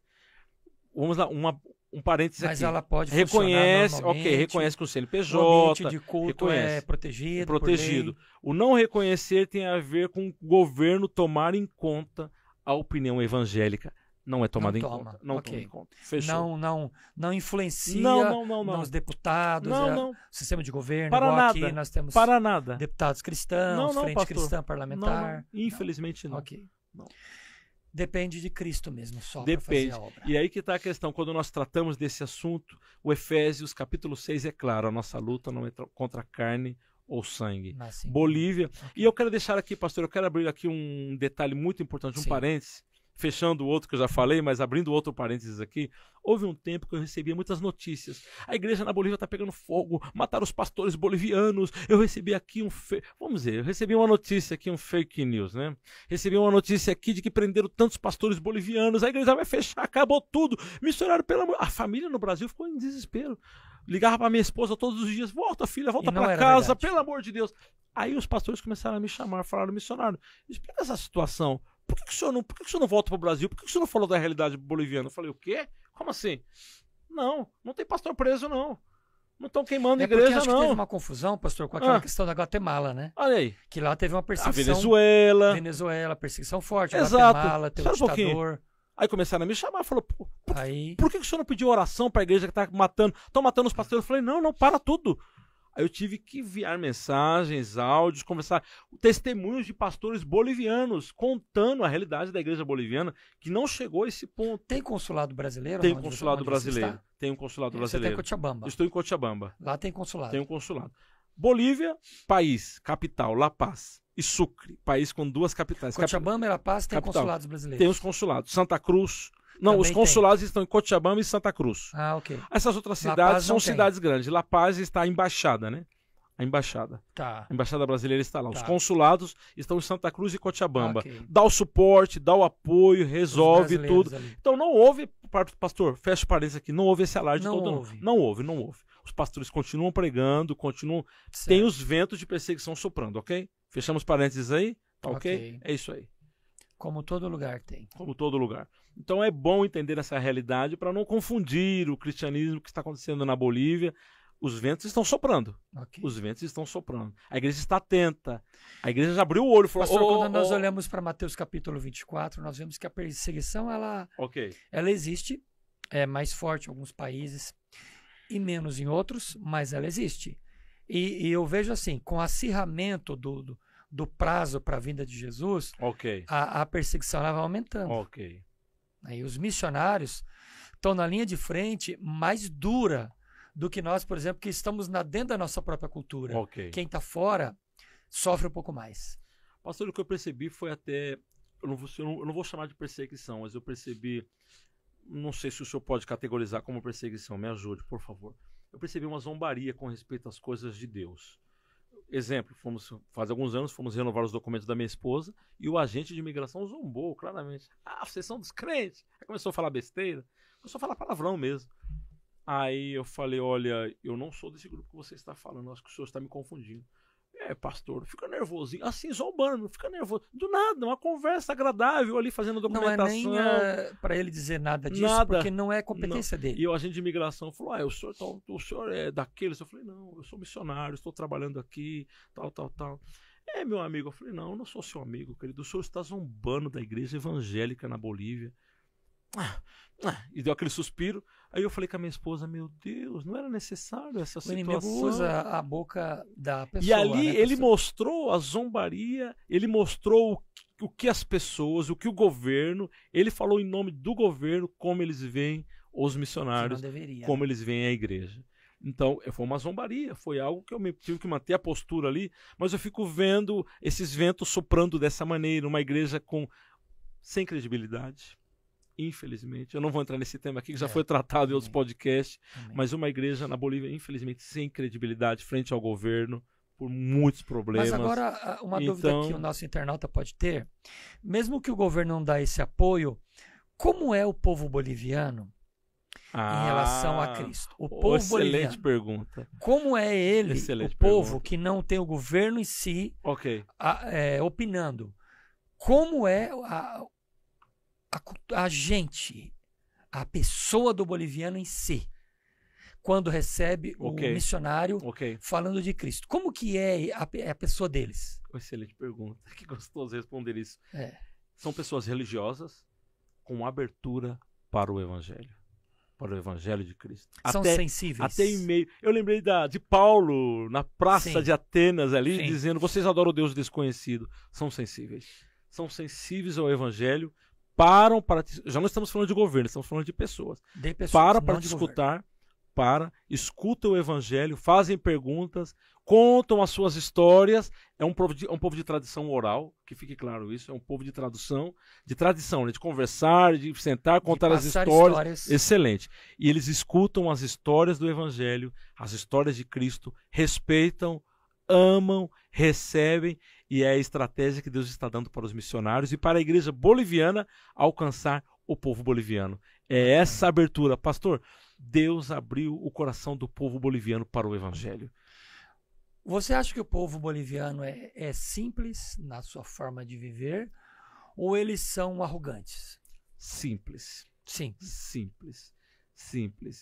Vamos lá, um parênteses aqui.
Mas ela pode
reconhece, reconhece com o CNPJ. O ambiente
de culto
reconhece,
é protegido.
Protegido. O não reconhecer tem a ver com o governo tomar em conta a opinião evangélica. Não é tomada em conta. Não toma em conta. Fechou.
Não influencia nos deputados, sistema de governo.
Para nada.
Aqui nós temos deputados cristãos, frente cristã parlamentar.
Infelizmente não.
Ok. Não. Depende de Cristo mesmo, só
para
fazer a obra.
E aí que está a questão. Quando nós tratamos desse assunto, o Efésios capítulo 6 é claro, a nossa luta não é contra a carne ou sangue. Bolívia. Okay. E eu quero deixar aqui, pastor, eu quero abrir aqui um detalhe muito importante, um parênteses. Fechando o outro que eu já falei, mas abrindo outro parênteses aqui, houve um tempo que eu recebia muitas notícias. A igreja na Bolívia está pegando fogo, mataram os pastores bolivianos. Eu recebi aqui eu recebi uma notícia aqui, um fake news, né? Recebi uma notícia aqui de que prenderam tantos pastores bolivianos, a igreja vai fechar, acabou tudo. Missionário, a família no Brasil ficou em desespero. Ligava para minha esposa todos os dias, volta filha, volta para casa, verdade. Pelo amor de Deus. Aí os pastores começaram a me chamar, falaram, missionário, explica essa situação. Por que o senhor não volta para o Brasil? Por que o senhor não falou da realidade boliviana? Eu falei, o quê? Como assim? Não tem pastor preso, não. Não estão queimando a igreja,
acho
não.
Que teve uma confusão, pastor, com aquela questão da Guatemala, né?
Olha aí.
Que lá teve uma perseguição.
A Venezuela,
perseguição forte.
Exato.
Guatemala, teve um ditador.
Aí começaram a me chamar, falou, por que o senhor não pediu oração para a igreja que está matando? Estão matando os pastores. Eu falei, não, para tudo. Aí eu tive que enviar mensagens, áudios, conversar, testemunhos de pastores bolivianos contando a realidade da igreja boliviana, que não chegou a esse ponto.
Tem consulado brasileiro?
Tem consulado brasileiro. Tem um consulado brasileiro.
Você está em Cochabamba?
Estou em Cochabamba.
Lá tem consulado?
Tem um consulado. Bolívia, país, capital, La Paz. E Sucre, país com 2 capitais.
Cochabamba e La Paz tem consulados brasileiros?
Tem os consulados. Santa Cruz... Não, também os consulados estão em Cochabamba e Santa Cruz.
Ah, ok.
Essas outras cidades são cidades grandes. La Paz está a embaixada, né? A embaixada.
Tá.
A embaixada brasileira está lá. Tá. Os consulados estão em Santa Cruz e Cochabamba.
Okay.
Dá o suporte, dá o apoio, resolve tudo. Ali. Então não houve, pastor, fecha parênteses aqui, não houve esse alarde todo. Não houve. Os pastores continuam pregando, certo. Tem os ventos de perseguição soprando, ok? Fechamos parênteses aí? Tá ok? É isso aí.
Como todo lugar tem.
Como todo lugar. Então é bom entender essa realidade para não confundir o cristianismo que está acontecendo na Bolívia. Os ventos estão soprando. Okay. Os ventos estão soprando. A igreja está atenta. A igreja já abriu o olho e falou...
Pastor, quando nós olhamos para Mateus capítulo 24, nós vemos que a perseguição, ela existe. É mais forte em alguns países e menos em outros, mas ela existe. E eu vejo assim, com o acirramento do prazo para a vinda de Jesus, a perseguição ela vai aumentando. Aí os missionários estão na linha de frente mais dura do que nós, por exemplo, que estamos dentro da nossa própria cultura. Quem está fora sofre um pouco mais.
Pastor, o que eu percebi foi até... Eu não vou chamar de perseguição, mas eu percebi... Não sei se o senhor pode categorizar como perseguição. Me ajude, por favor. Eu percebi uma zombaria com respeito às coisas de Deus. Exemplo, faz alguns anos fomos renovar os documentos da minha esposa e o agente de imigração zombou claramente. Vocês são dos crentes. Aí começou a falar besteira, começou a falar palavrão mesmo. Aí eu falei, olha, eu não sou desse grupo que você está falando, acho que o senhor está me confundindo. Pastor, fica nervosinho, assim, zombando, fica nervoso. Do nada, uma conversa agradável ali, fazendo documentação.
Não é nem para ele dizer nada disso, porque não é competência dele.
E o agente de imigração falou, o senhor é daqueles? Eu falei, não, eu sou missionário, estou trabalhando aqui, tal. Meu amigo, eu falei, não, eu não sou seu amigo, querido, o senhor está zombando da igreja evangélica na Bolívia. E deu aquele suspiro. Aí eu falei com a minha esposa, meu Deus, não era necessário essa situação. O inimigo
usa a boca da pessoa.
E ali ele mostrou a zombaria, ele mostrou o que as pessoas, o que o governo, ele falou em nome do governo como eles veem os missionários, como eles veem a igreja. Então, foi uma zombaria, foi algo que eu tive que manter a postura ali, mas eu fico vendo esses ventos soprando dessa maneira, uma igreja sem credibilidade. Infelizmente, eu não vou entrar nesse tema aqui, que já foi tratado em outros podcasts, mas uma igreja na Bolívia, infelizmente, sem credibilidade frente ao governo, por muitos problemas.
Mas agora, uma dúvida que o nosso internauta pode ter, mesmo que o governo não dá esse apoio, como é o povo boliviano em relação a Cristo? O povo
excelente boliviano, pergunta.
Como é ele, excelente o povo pergunta. Que não tem o governo em si opinando? Como é a gente, a pessoa do boliviano em si, quando recebe o missionário falando de Cristo? Como que é a pessoa deles?
Excelente pergunta. Que gostoso responder isso. São pessoas religiosas com abertura para o Evangelho. Para o Evangelho de Cristo.
São sensíveis.
Até em meio. Eu lembrei de Paulo na praça de Atenas ali, dizendo, vocês adoram o Deus desconhecido. São sensíveis. São sensíveis ao Evangelho. Param para... Já não estamos falando de governo, estamos falando de pessoas. Para te escutar, escutam o Evangelho, fazem perguntas, contam as suas histórias. É um povo de tradição oral, que fique claro isso, é um povo de tradição, né, de conversar, de sentar, contar as histórias. Excelente. E eles escutam as histórias do Evangelho, as histórias de Cristo, respeitam, amam, recebem, e é a estratégia que Deus está dando para os missionários e para a igreja boliviana alcançar o povo boliviano. É essa abertura. Pastor, Deus abriu o coração do povo boliviano para o Evangelho.
Você acha que o povo boliviano é simples na sua forma de viver ou eles são arrogantes?
Simples.
Sim.
Simples.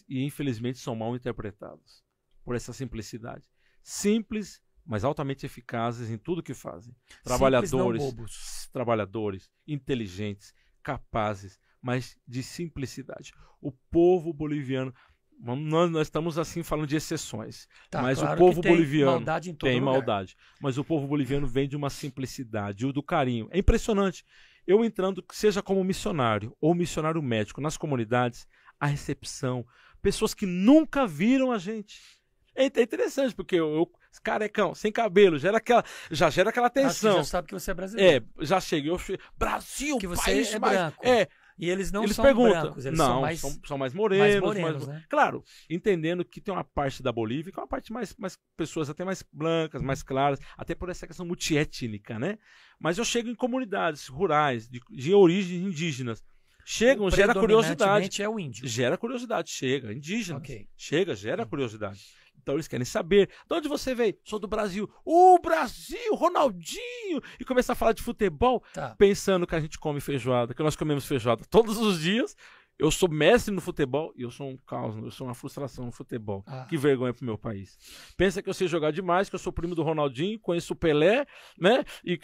E infelizmente são mal interpretados por essa simplicidade. Simples, mas altamente eficazes em tudo que fazem. Trabalhadores, inteligentes, capazes, mas de simplicidade. O povo boliviano, nós estamos assim falando de exceções, mas claro, o povo boliviano tem maldade, mas o povo boliviano vem de uma simplicidade, do carinho. É impressionante. Eu entrando, seja como missionário ou missionário médico nas comunidades, a recepção, pessoas que nunca viram a gente. É interessante, porque eu carecão, sem cabelo, já gera aquela tensão.
Você já sabe que você é brasileiro.
Já cheguei. Brasil,
que você
país
é
mais...
branco. E eles não são
perguntam,
brancos, eles
são mais morenos.
Né?
Claro, entendendo que tem uma parte da Bolívia que é uma parte mais pessoas até mais blancas, mais claras, até por essa questão multiétnica, né? Mas eu chego em comunidades rurais, de origens indígenas. Chegam, gera curiosidade.
É o índio.
Gera curiosidade, indígena.
Okay.
Gera curiosidade. Então eles querem saber, de onde você veio? Sou do Brasil. Brasil, Ronaldinho! E começar a falar de futebol, pensando que a gente come feijoada, que nós comemos feijoada todos os dias. Eu sou mestre no futebol e eu sou um caos, eu sou uma frustração no futebol. Que vergonha pro meu país. Pensa que eu sei jogar demais, que eu sou primo do Ronaldinho, conheço o Pelé, né? E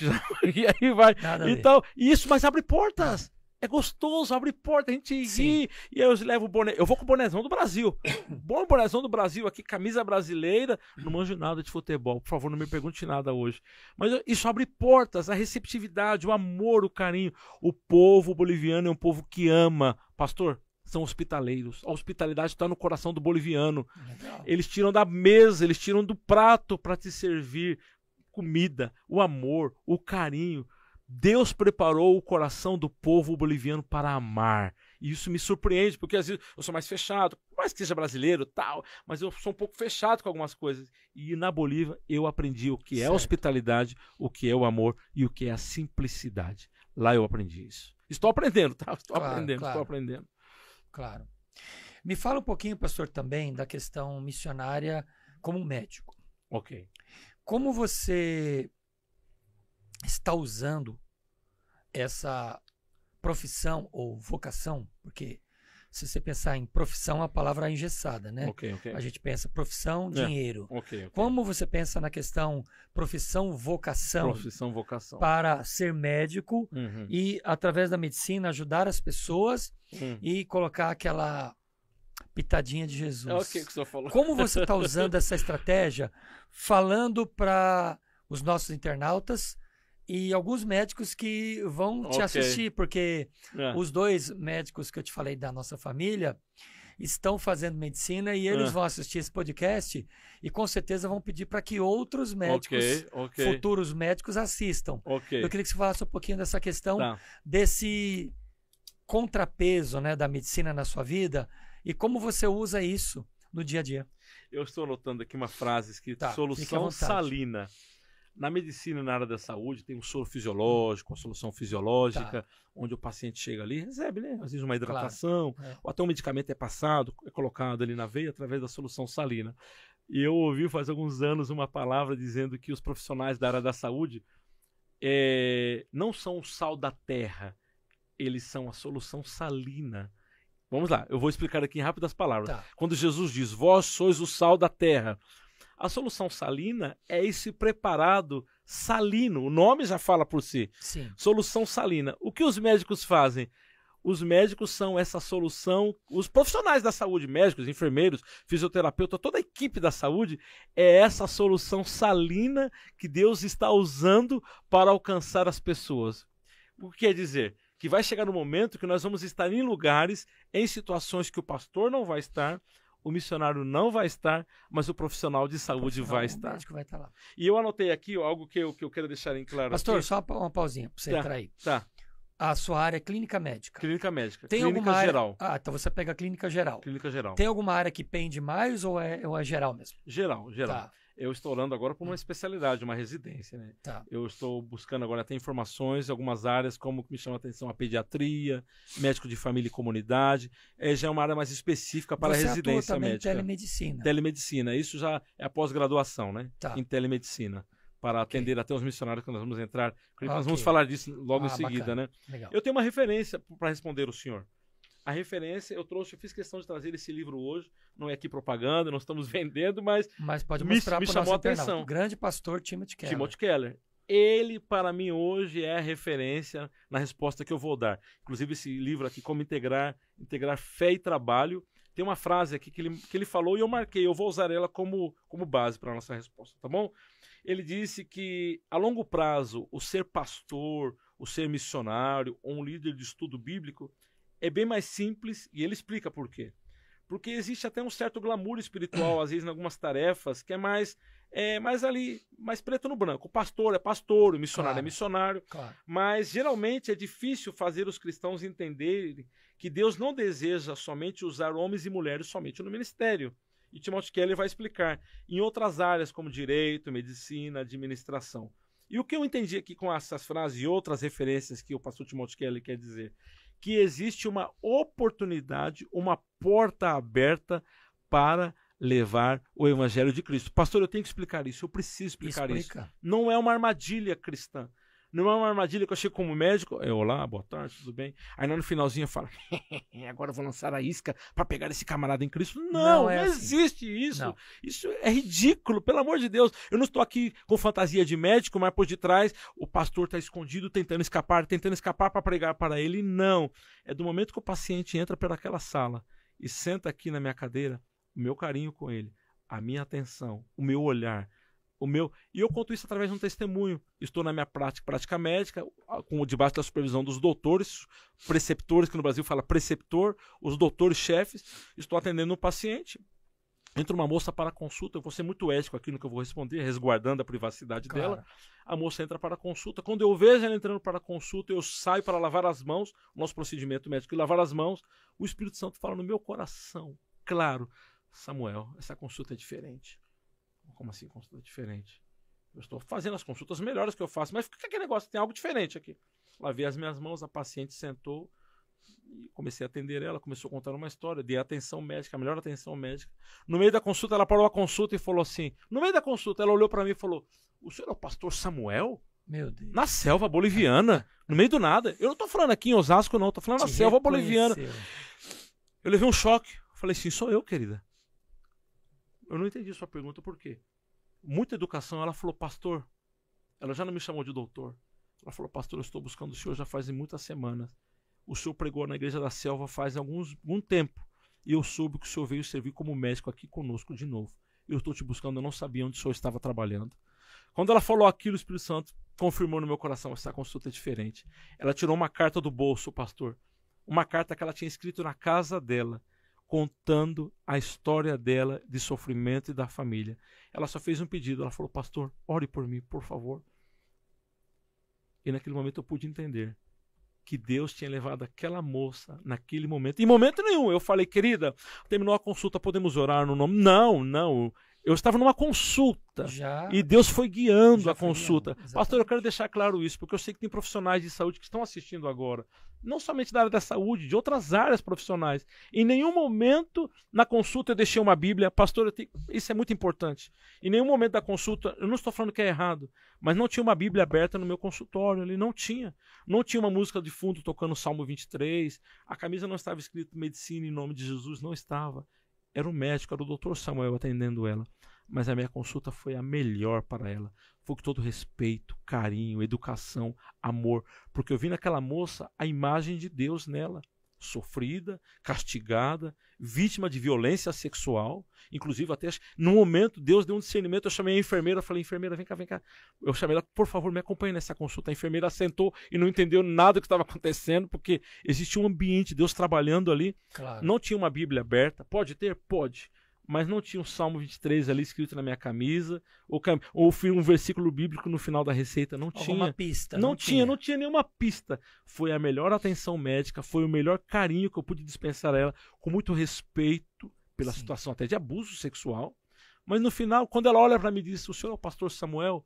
aí vai. Então, isso, mas abre portas. É gostoso, abre porta, a gente ri. E aí eu levo o boné. Eu vou com o bonézão do Brasil. Bom bonézão do Brasil aqui, camisa brasileira. Não manjo nada de futebol. Por favor, não me pergunte nada hoje. Mas isso abre portas, a receptividade, o amor, o carinho. O povo boliviano é um povo que ama. Pastor, são hospitaleiros. A hospitalidade está no coração do boliviano.
Legal.
Eles tiram da mesa, eles tiram do prato para te servir comida, o amor, o carinho. Deus preparou o coração do povo boliviano para amar. E isso me surpreende, porque às vezes eu sou mais fechado, por mais que seja brasileiro, tal, mas eu sou um pouco fechado com algumas coisas. E na Bolívia eu aprendi o que é a hospitalidade, o que é o amor e o que é a simplicidade. Lá eu aprendi isso. Estou aprendendo, tá? Estou aprendendo.
Claro. Me fala um pouquinho, pastor, também da questão missionária como médico.
Ok.
Como você está usando essa profissão ou vocação, porque se você pensar em profissão, a palavra é engessada, né?
Okay.
A gente pensa profissão, dinheiro.
Okay.
Como você pensa na questão profissão, vocação para ser médico e, através da medicina, ajudar as pessoas e colocar aquela pitadinha de Jesus?
Que você falou.
Como você está usando essa estratégia, falando para os nossos internautas e alguns médicos que vão te assistir, porque os 2 médicos que eu te falei da nossa família estão fazendo medicina e eles vão assistir esse podcast e com certeza vão pedir para que outros médicos, futuros médicos, assistam. Eu queria que você falasse um pouquinho dessa questão, desse contrapeso, né, da medicina na sua vida e como você usa isso no dia a dia.
Eu estou anotando aqui uma frase escrita, solução salina. Na medicina, na área da saúde, tem um soro fisiológico, uma solução fisiológica, onde o paciente chega ali, recebe, né? Às vezes uma hidratação, ou até um medicamento é passado, é colocado ali na veia através da solução salina. E eu ouvi faz alguns anos uma palavra dizendo que os profissionais da área da saúde não são o sal da terra, eles são a solução salina. Vamos lá, eu vou explicar aqui em rápidas palavras. Quando Jesus diz, vós sois o sal da terra, a solução salina é esse preparado salino. O nome já fala por si.
Sim.
Solução salina. O que os médicos fazem? Os médicos são essa solução. Os profissionais da saúde, médicos, enfermeiros, fisioterapeuta, toda a equipe da saúde é essa solução salina que Deus está usando para alcançar as pessoas. O que quer dizer? Que vai chegar um momento que nós vamos estar em lugares, em situações que o pastor não vai estar, o missionário não vai estar, mas o profissional de saúde vai estar.
O médico vai estar lá.
E eu anotei aqui algo que eu quero deixar em claro.
Pastor,
aqui.
só uma pausinha para você entrar aí. A sua área é clínica médica.
Clínica médica.
Tem
clínica
alguma
geral.
Área... então você pega a clínica geral.
Clínica geral.
Tem alguma área que pende mais ou é geral mesmo?
Geral. Eu estou orando agora por uma especialidade, uma residência, né? Eu estou buscando agora até informações em algumas áreas, como que me chama a atenção a pediatria, médico de família e comunidade. Já é uma área mais específica para a residência
também
médica.
Telemedicina.
Telemedicina. Isso já é a pós-graduação, né? Em telemedicina. Para atender até os missionários que nós vamos entrar. Nós vamos falar disso logo em seguida,
bacana.
né?
Legal.
Eu tenho uma referência para responder o senhor. A referência, eu fiz questão de trazer esse livro hoje, não é aqui propaganda, não estamos vendendo, mas
pode mostrar
me
para o
chamou
nosso
a atenção.
O grande pastor Timothy Keller.
Timothy Keller. Ele, para mim, hoje é a referência na resposta que eu vou dar. Inclusive, esse livro aqui, Como Integrar Fé e Trabalho, tem uma frase aqui que ele falou e eu marquei. Eu vou usar ela como base para a nossa resposta, tá bom? Ele disse que, a longo prazo, o ser pastor, o ser missionário ou um líder de estudo bíblico é bem mais simples, e ele explica por quê. Porque existe até um certo glamour espiritual, às vezes, em algumas tarefas, que é mais preto no branco. O pastor é pastor, o missionário é missionário.
Claro.
Mas, geralmente, é difícil fazer os cristãos entenderem que Deus não deseja somente usar homens e mulheres somente no ministério. E Timothy Keller vai explicar em outras áreas, como direito, medicina, administração. E o que eu entendi aqui com essas frases e outras referências que o pastor Timothy Keller quer dizer? Que existe uma oportunidade, uma porta aberta para levar o evangelho de Cristo. Pastor, eu tenho que explicar isso, eu preciso explicar isso. Não é uma armadilha cristã. Não é uma armadilha que eu chego como médico, olá, boa tarde, tudo bem? Aí no finalzinho eu falo, agora eu vou lançar a isca para pegar esse camarada em Cristo. Não existe isso. Não. Isso é ridículo, pelo amor de Deus. Eu não estou aqui com fantasia de médico, mas por detrás o pastor está escondido, tentando escapar para pregar para ele. Não. É do momento que o paciente entra pelaquela sala e senta aqui na minha cadeira, o meu carinho com ele, a minha atenção, o meu olhar, e eu conto isso através de um testemunho. Estou na minha prática médica, debaixo da supervisão dos doutores, preceptores, que no Brasil fala preceptor, os doutores chefes. Estou atendendo um paciente. Entra uma moça para a consulta, eu vou ser muito ético aqui no que eu vou responder, resguardando a privacidade dela. A moça entra para a consulta. Quando eu vejo ela entrando para a consulta, eu saio para lavar as mãos, o nosso procedimento médico é lavar as mãos. O Espírito Santo fala no meu coração, claro, Samuel, essa consulta é diferente. Como assim, consulta diferente? Eu estou fazendo as consultas melhores que eu faço, mas fica aquele negócio, tem algo diferente aqui. Lavei as minhas mãos, a paciente sentou e comecei a atender ela, começou a contar uma história, dei atenção médica, a melhor atenção médica. No meio da consulta, ela parou a consulta e falou assim, no meio da consulta, ela olhou para mim e falou, o senhor é o pastor Samuel?
Meu Deus.
Na selva boliviana, no meio do nada. Eu não estou falando aqui em Osasco, não, estou falando na selva boliviana. Eu levei um choque, falei assim, sou eu, querida. Eu não entendi sua pergunta, por quê? Muita educação, ela falou, pastor, ela já não me chamou de doutor. Ela falou, pastor, eu estou buscando o senhor já faz muitas semanas. O senhor pregou na Igreja da Selva faz algum tempo. E eu soube que o senhor veio servir como médico aqui conosco de novo. Eu estou te buscando, eu não sabia onde o senhor estava trabalhando. Quando ela falou aquilo, o Espírito Santo confirmou no meu coração, essa consulta é diferente. Ela tirou uma carta do bolso, pastor. Uma carta que ela tinha escrito na casa dela, contando a história dela de sofrimento e da família. Ela só fez um pedido, ela falou, pastor, ore por mim, por favor. E naquele momento eu pude entender que Deus tinha levado aquela moça naquele momento. Em momento nenhum, eu falei, querida, terminou a consulta, podemos orar no nome? Não. Eu estava numa consulta e Deus foi guiando a consulta. Pastor, eu quero deixar claro isso, porque eu sei que tem profissionais de saúde que estão assistindo agora. Não somente da área da saúde, de outras áreas profissionais. Em nenhum momento na consulta eu deixei uma Bíblia. Pastor, isso é muito importante. Em nenhum momento da consulta, eu não estou falando que é errado, mas não tinha uma Bíblia aberta no meu consultório. Ali não tinha. Não tinha uma música de fundo tocando o Salmo 23. A camisa não estava escrito medicina em nome de Jesus. Não estava. Era o médico, era o doutor Samuel atendendo ela. Mas a minha consulta foi a melhor para ela. Foi com todo respeito, carinho, educação, amor. Porque eu vi naquela moça a imagem de Deus nela. Sofrida, castigada, vítima de violência sexual. Inclusive, até no momento, Deus deu um discernimento. Eu chamei a enfermeira, falei, enfermeira, vem cá. Eu chamei ela, por favor, me acompanhe nessa consulta. A enfermeira sentou e não entendeu nada do que estava acontecendo, porque existia um ambiente, Deus trabalhando ali.
Claro.
Não tinha uma Bíblia aberta. Pode ter? Pode. Mas não tinha um Salmo 23 ali escrito na minha camisa, ou um versículo bíblico no final da receita, não tinha.
Alguma pista.
Não tinha nenhuma pista. Foi a melhor atenção médica, foi o melhor carinho que eu pude dispensar a ela, com muito respeito pela situação até de abuso sexual. Mas no final, quando ela olha para mim e diz, o senhor é o pastor Samuel?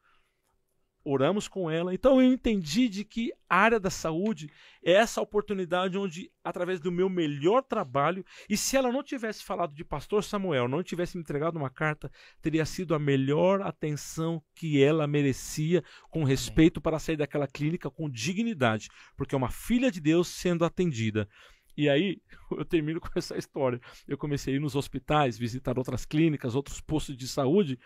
Oramos com ela. Então eu entendi de que a área da saúde é essa oportunidade onde, através do meu melhor trabalho, e se ela não tivesse falado de pastor Samuel, não tivesse me entregado uma carta, teria sido a melhor atenção que ela merecia, com respeito, para sair daquela clínica com dignidade, porque é uma filha de Deus sendo atendida. E aí, eu termino com essa história. Eu comecei a ir nos hospitais, visitar outras clínicas, outros postos de saúde.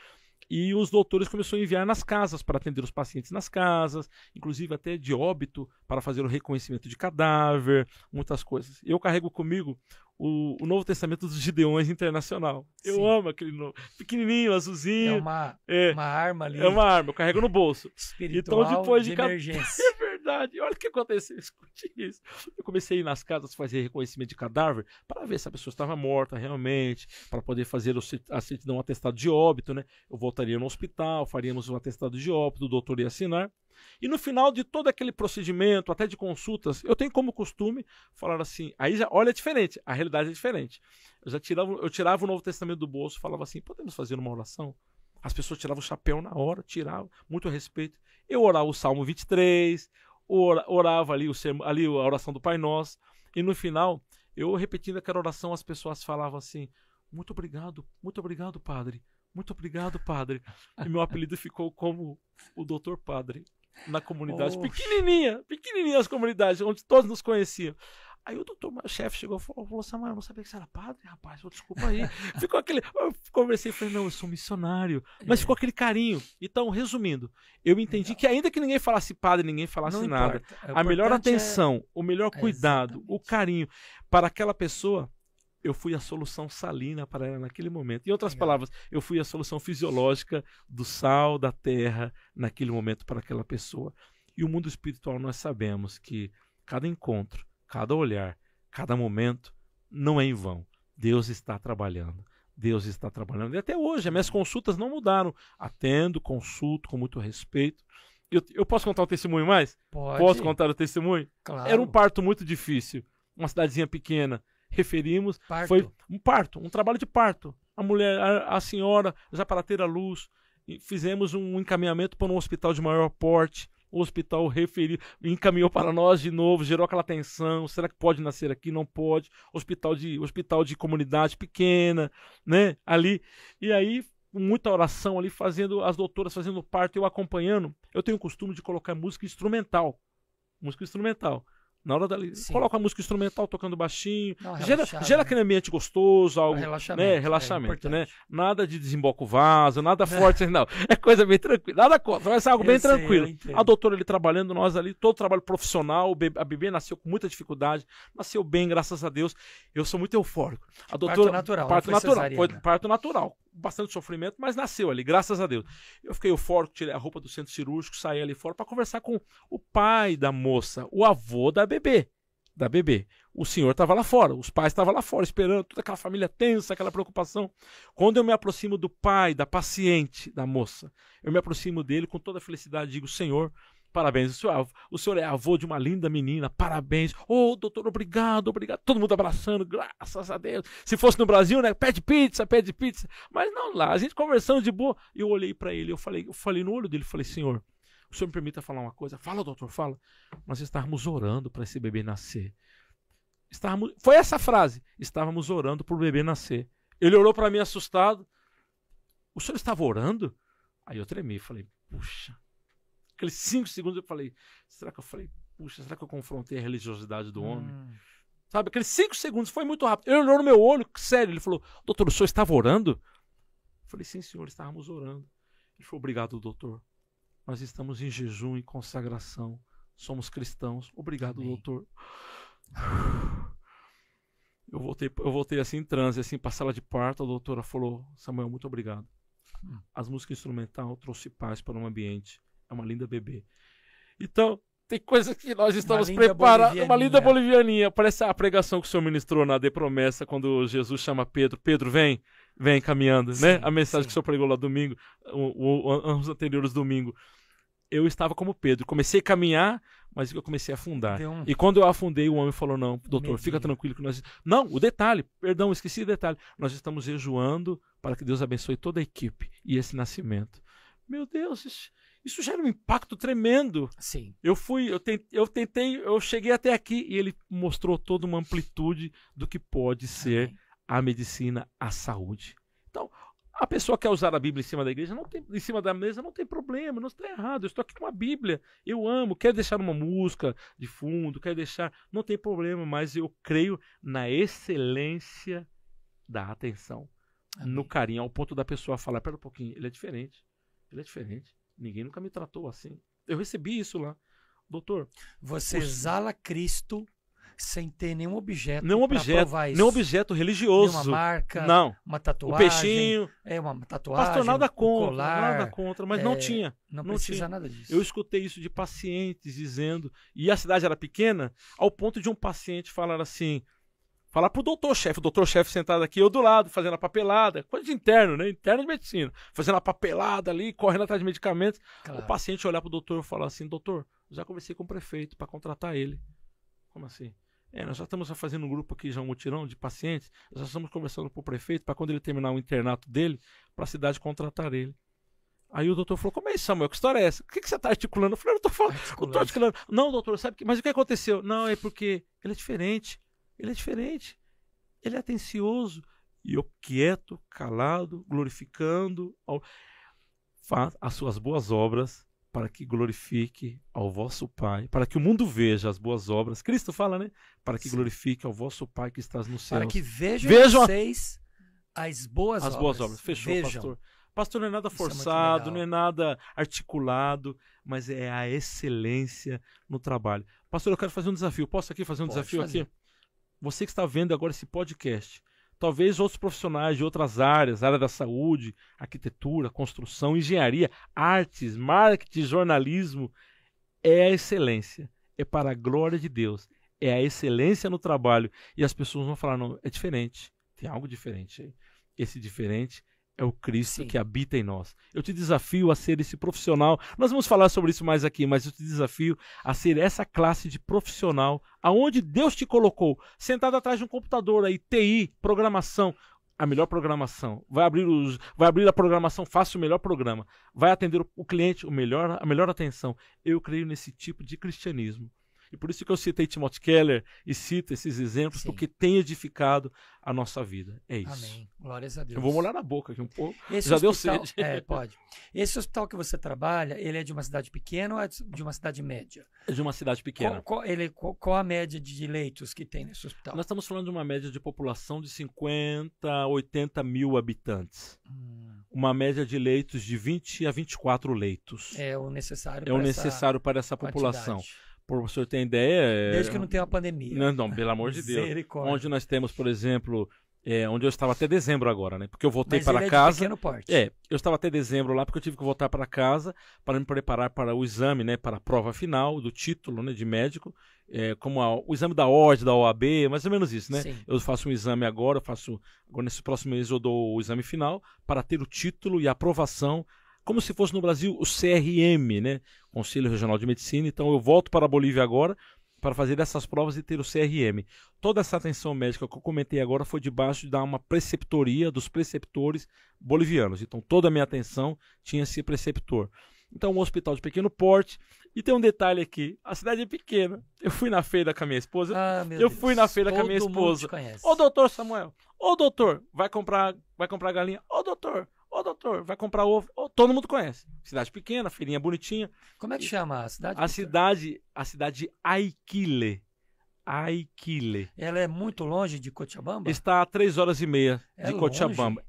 E os doutores começaram a enviar nas casas para atender os pacientes nas casas, inclusive até de óbito, para fazer o reconhecimento de cadáver, muitas coisas. Eu carrego comigo o Novo Testamento dos Gideões Internacional. Sim. Eu amo aquele pequenininho, azulzinho.
É uma arma ali.
É uma arma, eu carrego no bolso.
Espiritual então, depois de emergência.
É verdade. Olha o que aconteceu. Escute isso. Eu comecei a ir nas casas fazer reconhecimento de cadáver para ver se a pessoa estava morta realmente, para poder fazer a certidão, um atestado de óbito, né? Eu voltaria no hospital, faríamos um atestado de óbito, o doutor ia assinar. E no final de todo aquele procedimento, até de consultas, eu tenho como costume falar assim, aí já, olha, é diferente, a realidade é diferente. Eu tirava o Novo Testamento do bolso e falava assim, podemos fazer uma oração? As pessoas tiravam o chapéu na hora, tiravam, muito respeito. Eu orava o Salmo 23, orava ali a oração do Pai Nosso, e no final, eu repetindo aquela oração, as pessoas falavam assim, muito obrigado, Padre. Muito obrigado, Padre. E meu apelido ficou como o Doutor Padre na comunidade. Pequenininha as comunidades, onde todos nos conheciam. Aí o chefe chegou e falou, Samuel, eu não sabia que você era padre, rapaz, desculpa aí. Ficou aquele... Eu conversei e falei, não, eu sou missionário. Mas ficou aquele carinho. Então, resumindo, eu entendi que ainda que ninguém falasse padre, ninguém falasse nada, a melhor atenção, o melhor cuidado, o carinho para aquela pessoa, eu fui a solução salina para ela naquele momento. Em outras palavras, eu fui a solução fisiológica do sal da terra naquele momento para aquela pessoa. E o mundo espiritual, nós sabemos que cada encontro, cada olhar, cada momento não é em vão. Deus está trabalhando. Deus está trabalhando. E até hoje, as minhas consultas não mudaram. Atendo, consulto com muito respeito. Eu posso contar um testemunho mais?
Pode.
Posso contar o testemunho?
Claro.
Era um parto muito difícil. Uma cidadezinha pequena. Referimos, foi um parto, um trabalho de parto. A mulher, a senhora, já para ter a luz, fizemos um encaminhamento para um hospital de maior porte. O hospital encaminhou para nós de novo, gerou aquela tensão. Será que pode nascer aqui? Não pode. Hospital de comunidade pequena, né? Ali. E aí, muita oração ali, as doutoras fazendo parto, eu acompanhando. Eu tenho o costume de colocar música instrumental. Música instrumental. Na hora dali, coloca a música instrumental tocando baixinho. Gera aquele ambiente gostoso, algo, relaxamento, né? Nada de desemboca o vaso, nada forte, não. É coisa bem tranquila. Nada contra, vai ser algo bem tranquilo. A doutora ali trabalhando, nós ali, todo trabalho profissional. A bebê nasceu com muita dificuldade, nasceu bem, graças a Deus. Eu sou muito eufórico. A doutora, parto natural. Bastante sofrimento, mas nasceu ali, graças a Deus. Eu fiquei eufórico, tirei a roupa do centro cirúrgico, saí ali fora para conversar com o pai da moça, o avô da bebê. O senhor estava lá fora, os pais estavam lá fora, esperando, toda aquela família tensa, aquela preocupação. Quando eu me aproximo do pai, da paciente, da moça, eu me aproximo dele com toda a felicidade, digo, Senhor, parabéns, o senhor é avô de uma linda menina, parabéns. Doutor, obrigado. Todo mundo abraçando, graças a Deus. Se fosse no Brasil, né, pede pizza. Mas não, lá, a gente conversando de boa. Eu olhei para ele, eu falei no olho dele, falei, Senhor, o senhor me permita falar uma coisa? Fala, doutor, fala. Nós estávamos orando para esse bebê nascer. Foi essa frase, estávamos orando para o bebê nascer. Ele olhou para mim assustado. O senhor estava orando? Aí eu tremi, falei, puxa. Aqueles 5 segundos eu falei, será que eu confrontei a religiosidade do homem? Sabe, aqueles 5 segundos foi muito rápido. Ele olhou no meu olho, sério, ele falou, doutor, o senhor estava orando? Eu falei, sim, senhor, estávamos orando. Ele falou, obrigado, doutor. Nós estamos em jejum e consagração. Somos cristãos. Obrigado, Amém. Doutor. Eu voltei assim em transe, assim, para a sala de parto. A doutora falou, Samuel, muito obrigado. As músicas instrumentais trouxe paz para um ambiente. É uma linda bebê. Então, tem coisa que nós estamos preparados. Uma linda bolivianinha. Parece a pregação que o senhor ministrou na De Promessa, quando Jesus chama Pedro. Pedro, vem caminhando, sim, né? A mensagem que o senhor pregou lá domingo, anos anteriores domingo. Eu estava como Pedro. Comecei a caminhar, mas eu comecei a afundar. E quando eu afundei, o homem falou, não, doutor, fica tranquilo que nós... Não, o detalhe, perdão, esqueci o detalhe. Nós estamos jejuando para que Deus abençoe toda a equipe e esse nascimento. Meu Deus, isso gera um impacto tremendo.
Sim.
Eu cheguei até aqui e ele mostrou toda uma amplitude do que pode ser a medicina, a saúde. Então, a pessoa quer usar a Bíblia em cima da igreja, em cima da mesa, não tem problema, não está errado. Eu estou aqui com a Bíblia, eu amo, quero deixar uma música de fundo, não tem problema, mas eu creio na excelência da atenção. no carinho, ao ponto da pessoa falar, pera um pouquinho, ele é diferente, ninguém nunca me tratou assim. Eu recebi isso lá. Doutor,
você exala Cristo sem ter nenhum objeto.
Nenhum objeto religioso.
Nenhuma marca,
não.
Uma tatuagem.
O peixinho.
Uma tatuagem.
Pastor, nada contra,
colar,
nada contra, mas não tinha.
Não precisa nada disso.
Eu escutei isso de pacientes dizendo, e a cidade era pequena, ao ponto de um paciente falar assim, falar pro doutor-chefe, o doutor-chefe sentado aqui, eu do lado, fazendo a papelada, coisa de interno, né? Interno de medicina, fazendo a papelada ali, correndo atrás de medicamentos. Claro. O paciente olhar pro doutor e falar assim, doutor, já conversei com o prefeito para contratar ele. Como assim? Nós já estamos fazendo um grupo aqui, já um mutirão de pacientes, nós já estamos conversando com o prefeito para quando ele terminar o internato dele, para a cidade contratar ele. Aí o doutor falou, como é isso, Samuel? Que história é essa? O que você está articulando? Eu falei, eu estou articulando. Não, doutor, sabe mas o que aconteceu? Não, é porque ele é diferente. Ele é atencioso. E eu quieto, calado, glorificando as suas boas obras, para que glorifique ao vosso Pai, para que o mundo veja as boas obras. Cristo fala, né? Para que glorifique ao vosso Pai que estás no céu.
Para que vejam vocês as boas obras.
As boas obras. Fechou, vejam. Pastor. Pastor, não é nada forçado, não é nada articulado, mas é a excelência no trabalho. Pastor, eu quero fazer um desafio. Posso aqui fazer um desafio aqui? Você que está vendo agora esse podcast, talvez outros profissionais de outras áreas, área da saúde, arquitetura, construção, engenharia, artes, marketing, jornalismo, é a excelência, é para a glória de Deus, é a excelência no trabalho. E as pessoas vão falar, não, é diferente, tem algo diferente aí. Esse diferente é o Cristo que habita em nós. Eu te desafio a ser esse profissional. Nós vamos falar sobre isso mais aqui, mas eu te desafio a ser essa classe de profissional aonde Deus te colocou, sentado atrás de um computador aí, TI, programação, a melhor programação. Vai abrir a programação, faça o melhor programa. Vai atender o cliente, a melhor atenção. Eu creio nesse tipo de cristianismo. E por isso que eu citei Timothy Keller e cito esses exemplos, porque tem edificado a nossa vida. É isso.
Amém. Glórias a Deus.
Eu vou molhar na boca aqui um pouco.
Esse
já
hospital,
deu sede.
Pode. Esse hospital que você trabalha, ele é de uma cidade pequena ou é de uma cidade média?
É de uma cidade pequena.
Qual a média de leitos que tem nesse hospital?
Nós estamos falando de uma média de população de 50 a 80 mil habitantes. Uma média de leitos de 20 a 24 leitos.
É o necessário
para essa população. Para o senhor ter ideia...
Desde que não tenha uma pandemia.
Não, pelo amor de Deus. Onde nós temos, por exemplo, onde eu estava até dezembro agora, né? Porque eu voltei para casa.
De pequeno porte.
Eu estava até dezembro lá porque eu tive que voltar para casa para me preparar para o exame, né? Para a prova final do título, né? De médico. Como o exame da ordem, da OAB, mais ou menos isso, né?
Sim.
Eu faço um exame agora, nesse próximo mês eu dou o exame final para ter o título e a aprovação, como se fosse no Brasil o CRM, né? Conselho Regional de Medicina. Então eu volto para a Bolívia agora para fazer essas provas e ter o CRM. Toda essa atenção médica que eu comentei agora foi debaixo de uma preceptoria dos preceptores bolivianos. Então toda a minha atenção tinha esse preceptor. Então um hospital de pequeno porte. E tem um detalhe aqui, a cidade é pequena. Eu fui na feira com a minha esposa. Ô doutor Samuel, ô doutor, vai comprar galinha? Ô doutor, vai comprar ovo. Todo mundo conhece. Cidade pequena, feirinha bonitinha.
Como é que chama a cidade?
A cidade de Aiquile.
Ela é muito longe de Cochabamba?
Está a 3h30 de Cochabamba.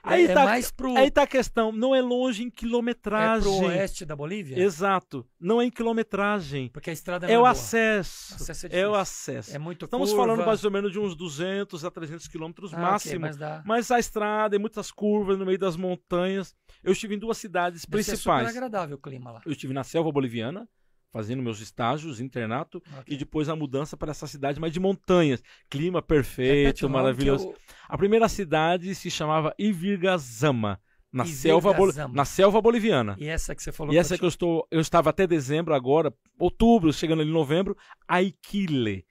Aí
tá a questão, não é longe em quilometragem.
É pro oeste da Bolívia?
Exato, não é em quilometragem.
Porque a estrada não
é
é
o
boa.
acesso.
É
o acesso.
É muito
Estamos
curva.
falando mais ou menos de uns 200 a 300 quilômetros máximo.
Okay,
mas a estrada, é muitas curvas no meio das montanhas. Eu estive em 2 cidades principais.
É super agradável o clima lá.
Eu estive na selva boliviana, fazendo meus estágios, internato, e depois a mudança para essa cidade mais de montanhas. Clima perfeito, maravilhoso. A primeira cidade se chamava Ivirgazama, na selva boliviana.
E essa que você falou?
E essa que eu estava até dezembro agora, outubro, chegando ali em novembro, Aiquile.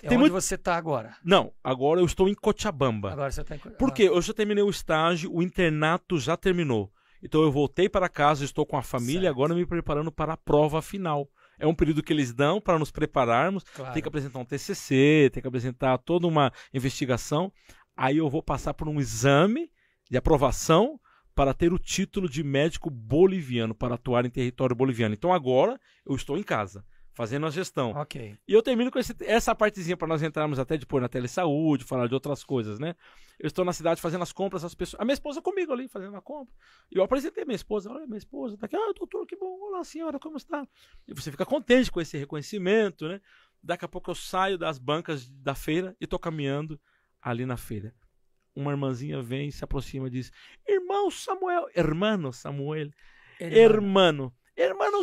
É onde você está agora?
Não, agora eu estou em Cochabamba.
Agora você está em Cochabamba.
Porque eu já terminei o estágio, o internato já terminou. Então eu voltei para casa, estou com a família, agora me preparando para a prova final. É um período que eles dão para nos prepararmos. Claro. Tem que apresentar um TCC, tem que apresentar toda uma investigação. Aí eu vou passar por um exame de aprovação para ter o título de médico boliviano, para atuar em território boliviano. Então agora eu estou em casa, fazendo a gestão.
Ok.
E eu termino com essa partezinha para nós entrarmos até depois na telesaúde, falar de outras coisas, né? Eu estou na cidade fazendo as compras, as pessoas... A minha esposa comigo ali, fazendo a compra. E eu apresentei minha esposa. Olha, minha esposa tá aqui. Ah, doutor, que bom. Olá, senhora, como está? E você fica contente com esse reconhecimento, né? Daqui a pouco eu saio das bancas da feira e estou caminhando ali na feira. Uma irmãzinha vem, se aproxima e diz: Irmão Samuel, hermano Samuel, hermano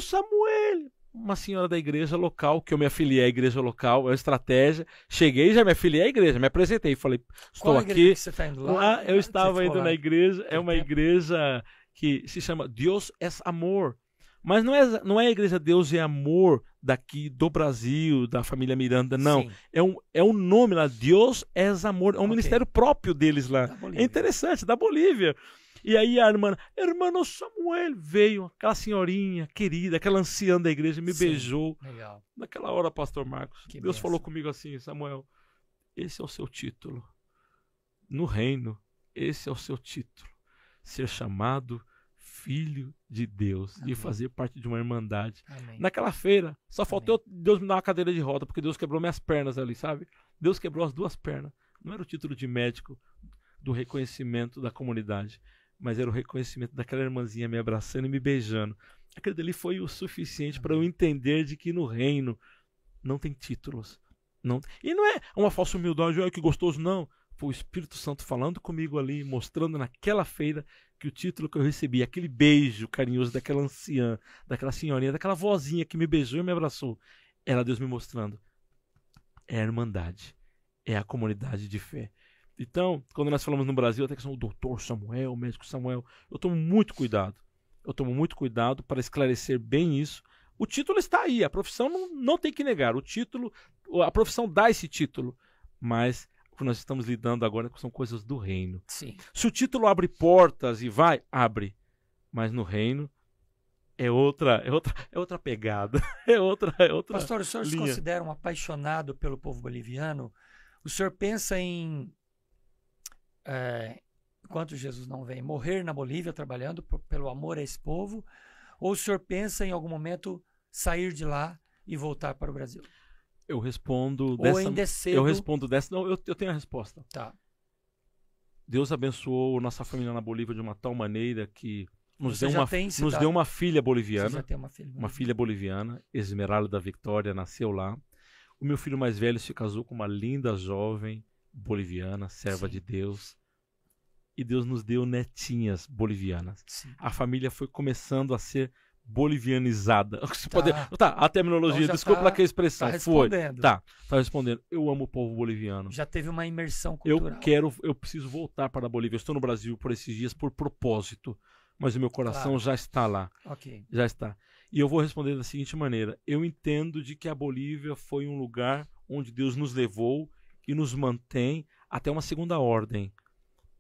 Samuel. Uma senhora da igreja local, que eu me afiliei à igreja local, é uma estratégia. Cheguei, já me afiliei à igreja, me apresentei, falei: estou
Qual
aqui.
Que você tá indo lá?
Eu estava indo na igreja, é uma igreja que se chama Deus é Amor. Mas não é a igreja Deus é Amor daqui do Brasil, da família Miranda, não. É um nome lá, Deus é Amor. É um ministério próprio deles lá. É interessante, da Bolívia. E aí a irmão Samuel veio, aquela senhorinha querida, aquela anciã da igreja, me beijou.
Legal.
Naquela hora, pastor Marcos,
Que
Deus
benção.
falou comigo assim: Samuel, esse é o seu título. No reino, esse é o seu título. Ser chamado filho de Deus. Amém. E fazer parte de uma irmandade.
Amém.
Naquela feira, só faltou Deus me dar uma cadeira de roda, porque Deus quebrou minhas pernas ali, sabe? Deus quebrou as duas pernas. Não era o título de médico do reconhecimento da comunidade, mas era o reconhecimento daquela irmãzinha me abraçando e me beijando. Aquele dali foi o suficiente para eu entender de que no reino não tem títulos. Não, e não é uma falsa humildade, olha que gostoso, não. Foi o Espírito Santo falando comigo ali, mostrando naquela feira que o título que eu recebi, aquele beijo carinhoso daquela anciã, daquela senhorinha, daquela vozinha que me beijou e me abraçou, era Deus me mostrando. É a irmandade, é a comunidade de fé. Então, quando nós falamos no Brasil, até que são o doutor Samuel, o médico Samuel, eu tomo muito cuidado. Eu tomo muito cuidado para esclarecer bem isso. O título está aí, a profissão não tem que negar. O título, a profissão dá esse título, mas o que nós estamos lidando agora são coisas do reino.
Sim.
Se o título abre portas e vai, abre. Mas no reino é outra pegada. É outra
Pastor, o senhor
linha.
se considera um apaixonado pelo povo boliviano? O senhor pensa em, enquanto Jesus não vem, morrer na Bolívia trabalhando pelo amor a esse povo? Ou o senhor pensa em algum momento sair de lá e voltar para o Brasil?
Eu respondo
dessa... Ou ainda cedo...
Eu respondo dessa... Não, eu tenho a resposta.
Tá.
Deus abençoou nossa família na Bolívia de uma tal maneira que nos deu uma filha boliviana.
Você já tem uma filha boliviana.
Uma filha boliviana, Esmeralda da Vitória, nasceu lá. O meu filho mais velho se casou com uma linda jovem boliviana, serva de Deus. E Deus nos deu netinhas bolivianas.
Sim.
A família foi começando a ser bolivianizada. A terminologia, então desculpa pela expressão. Tá respondendo. Eu amo o povo boliviano.
Já teve uma imersão cultural.
Eu preciso voltar para a Bolívia. Eu estou no Brasil por esses dias por propósito, mas o meu coração já está lá.
Ok.
Já está. E eu vou responder da seguinte maneira: eu entendo de que a Bolívia foi um lugar onde Deus nos levou e nos mantém até uma segunda ordem.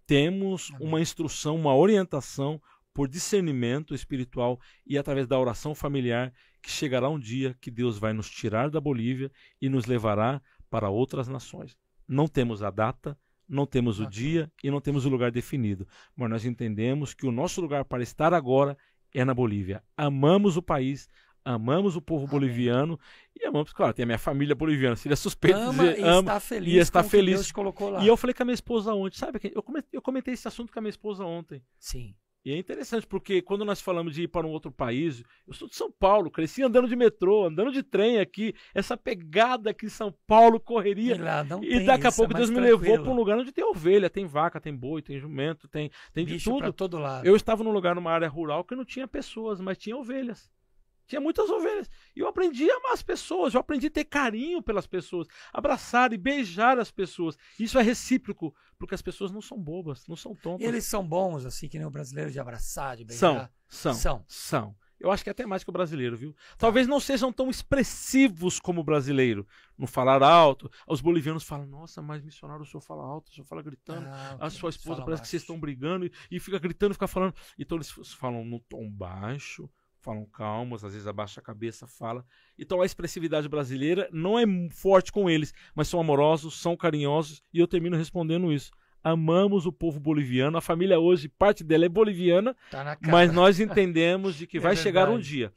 Temos uma instrução, uma orientação por discernimento espiritual e através da oração familiar, que chegará um dia que Deus vai nos tirar da Bolívia e nos levará para outras nações. Não temos a data, não temos o dia e não temos o lugar definido, mas nós entendemos que o nosso lugar para estar agora é na Bolívia. Amamos o país, amamos o povo boliviano e amamos, claro, tem a minha família boliviana, seria suspeito dizer ama e está feliz.
Deus te colocou lá.
E eu falei com a minha esposa ontem, sabe? Eu comentei esse assunto com a minha esposa ontem.
Sim.
E é interessante porque quando nós falamos de ir para um outro país, eu sou de São Paulo, cresci andando de metrô, andando de trem aqui, essa pegada aqui em São Paulo, correria. E daqui a pouco Deus me levou para um lugar onde tem ovelha, tem vaca, tem boi, tem jumento, tem de tudo.
Pra todo lado.
Eu estava numa área rural que não tinha pessoas, mas tinha ovelhas. Tinha muitas ovelhas. E eu aprendi a amar as pessoas, eu aprendi a ter carinho pelas pessoas, abraçar e beijar as pessoas. Isso é recíproco, porque as pessoas não são bobas, não são tontas.
Eles são bons, assim, que nem o brasileiro, de abraçar, de beijar?
São. Eu acho que até mais que o brasileiro, viu? Talvez não sejam tão expressivos como o brasileiro, no falar alto. Os bolivianos falam: nossa, mas missionário, o senhor fala alto, o senhor fala gritando. A sua esposa parece que vocês estão brigando e fica gritando, fica falando. Então eles falam no tom baixo, falam calmos, às vezes abaixa a cabeça, fala. Então a expressividade brasileira não é forte com eles, mas são amorosos, são carinhosos, e eu termino respondendo isso. Amamos o povo boliviano, a família hoje, parte dela é boliviana, mas nós entendemos de que vai chegar um dia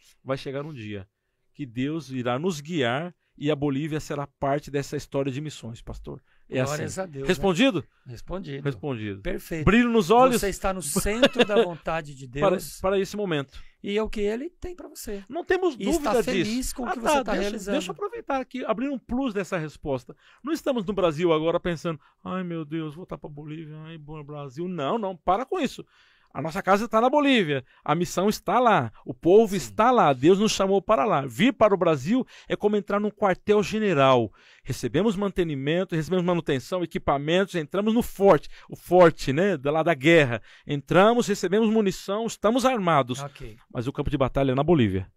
que Deus irá nos guiar e a Bolívia será parte dessa história de missões, pastor.
Glórias
assim.
a Deus.
Respondido?
Né? Respondido.
Respondido.
Perfeito.
Brilho nos olhos.
Você está no centro da vontade de Deus.
Para esse momento.
E é o que Ele tem para você.
Não temos dúvida disso.
Está feliz com o que você está realizando.
Deixa eu aproveitar aqui, abrir um plus dessa resposta. Não estamos no Brasil agora pensando, ai meu Deus, voltar para a Bolívia, ai bom Brasil. Não, para com isso. A nossa casa está na Bolívia, a missão está lá, o povo está lá, Deus nos chamou para lá. Vir para o Brasil é como entrar num quartel-general. Recebemos mantenimento, recebemos manutenção, equipamentos, entramos no forte, o forte, né, lá da guerra. Entramos, recebemos munição, estamos armados.
Okay.
Mas o campo de batalha é na Bolívia.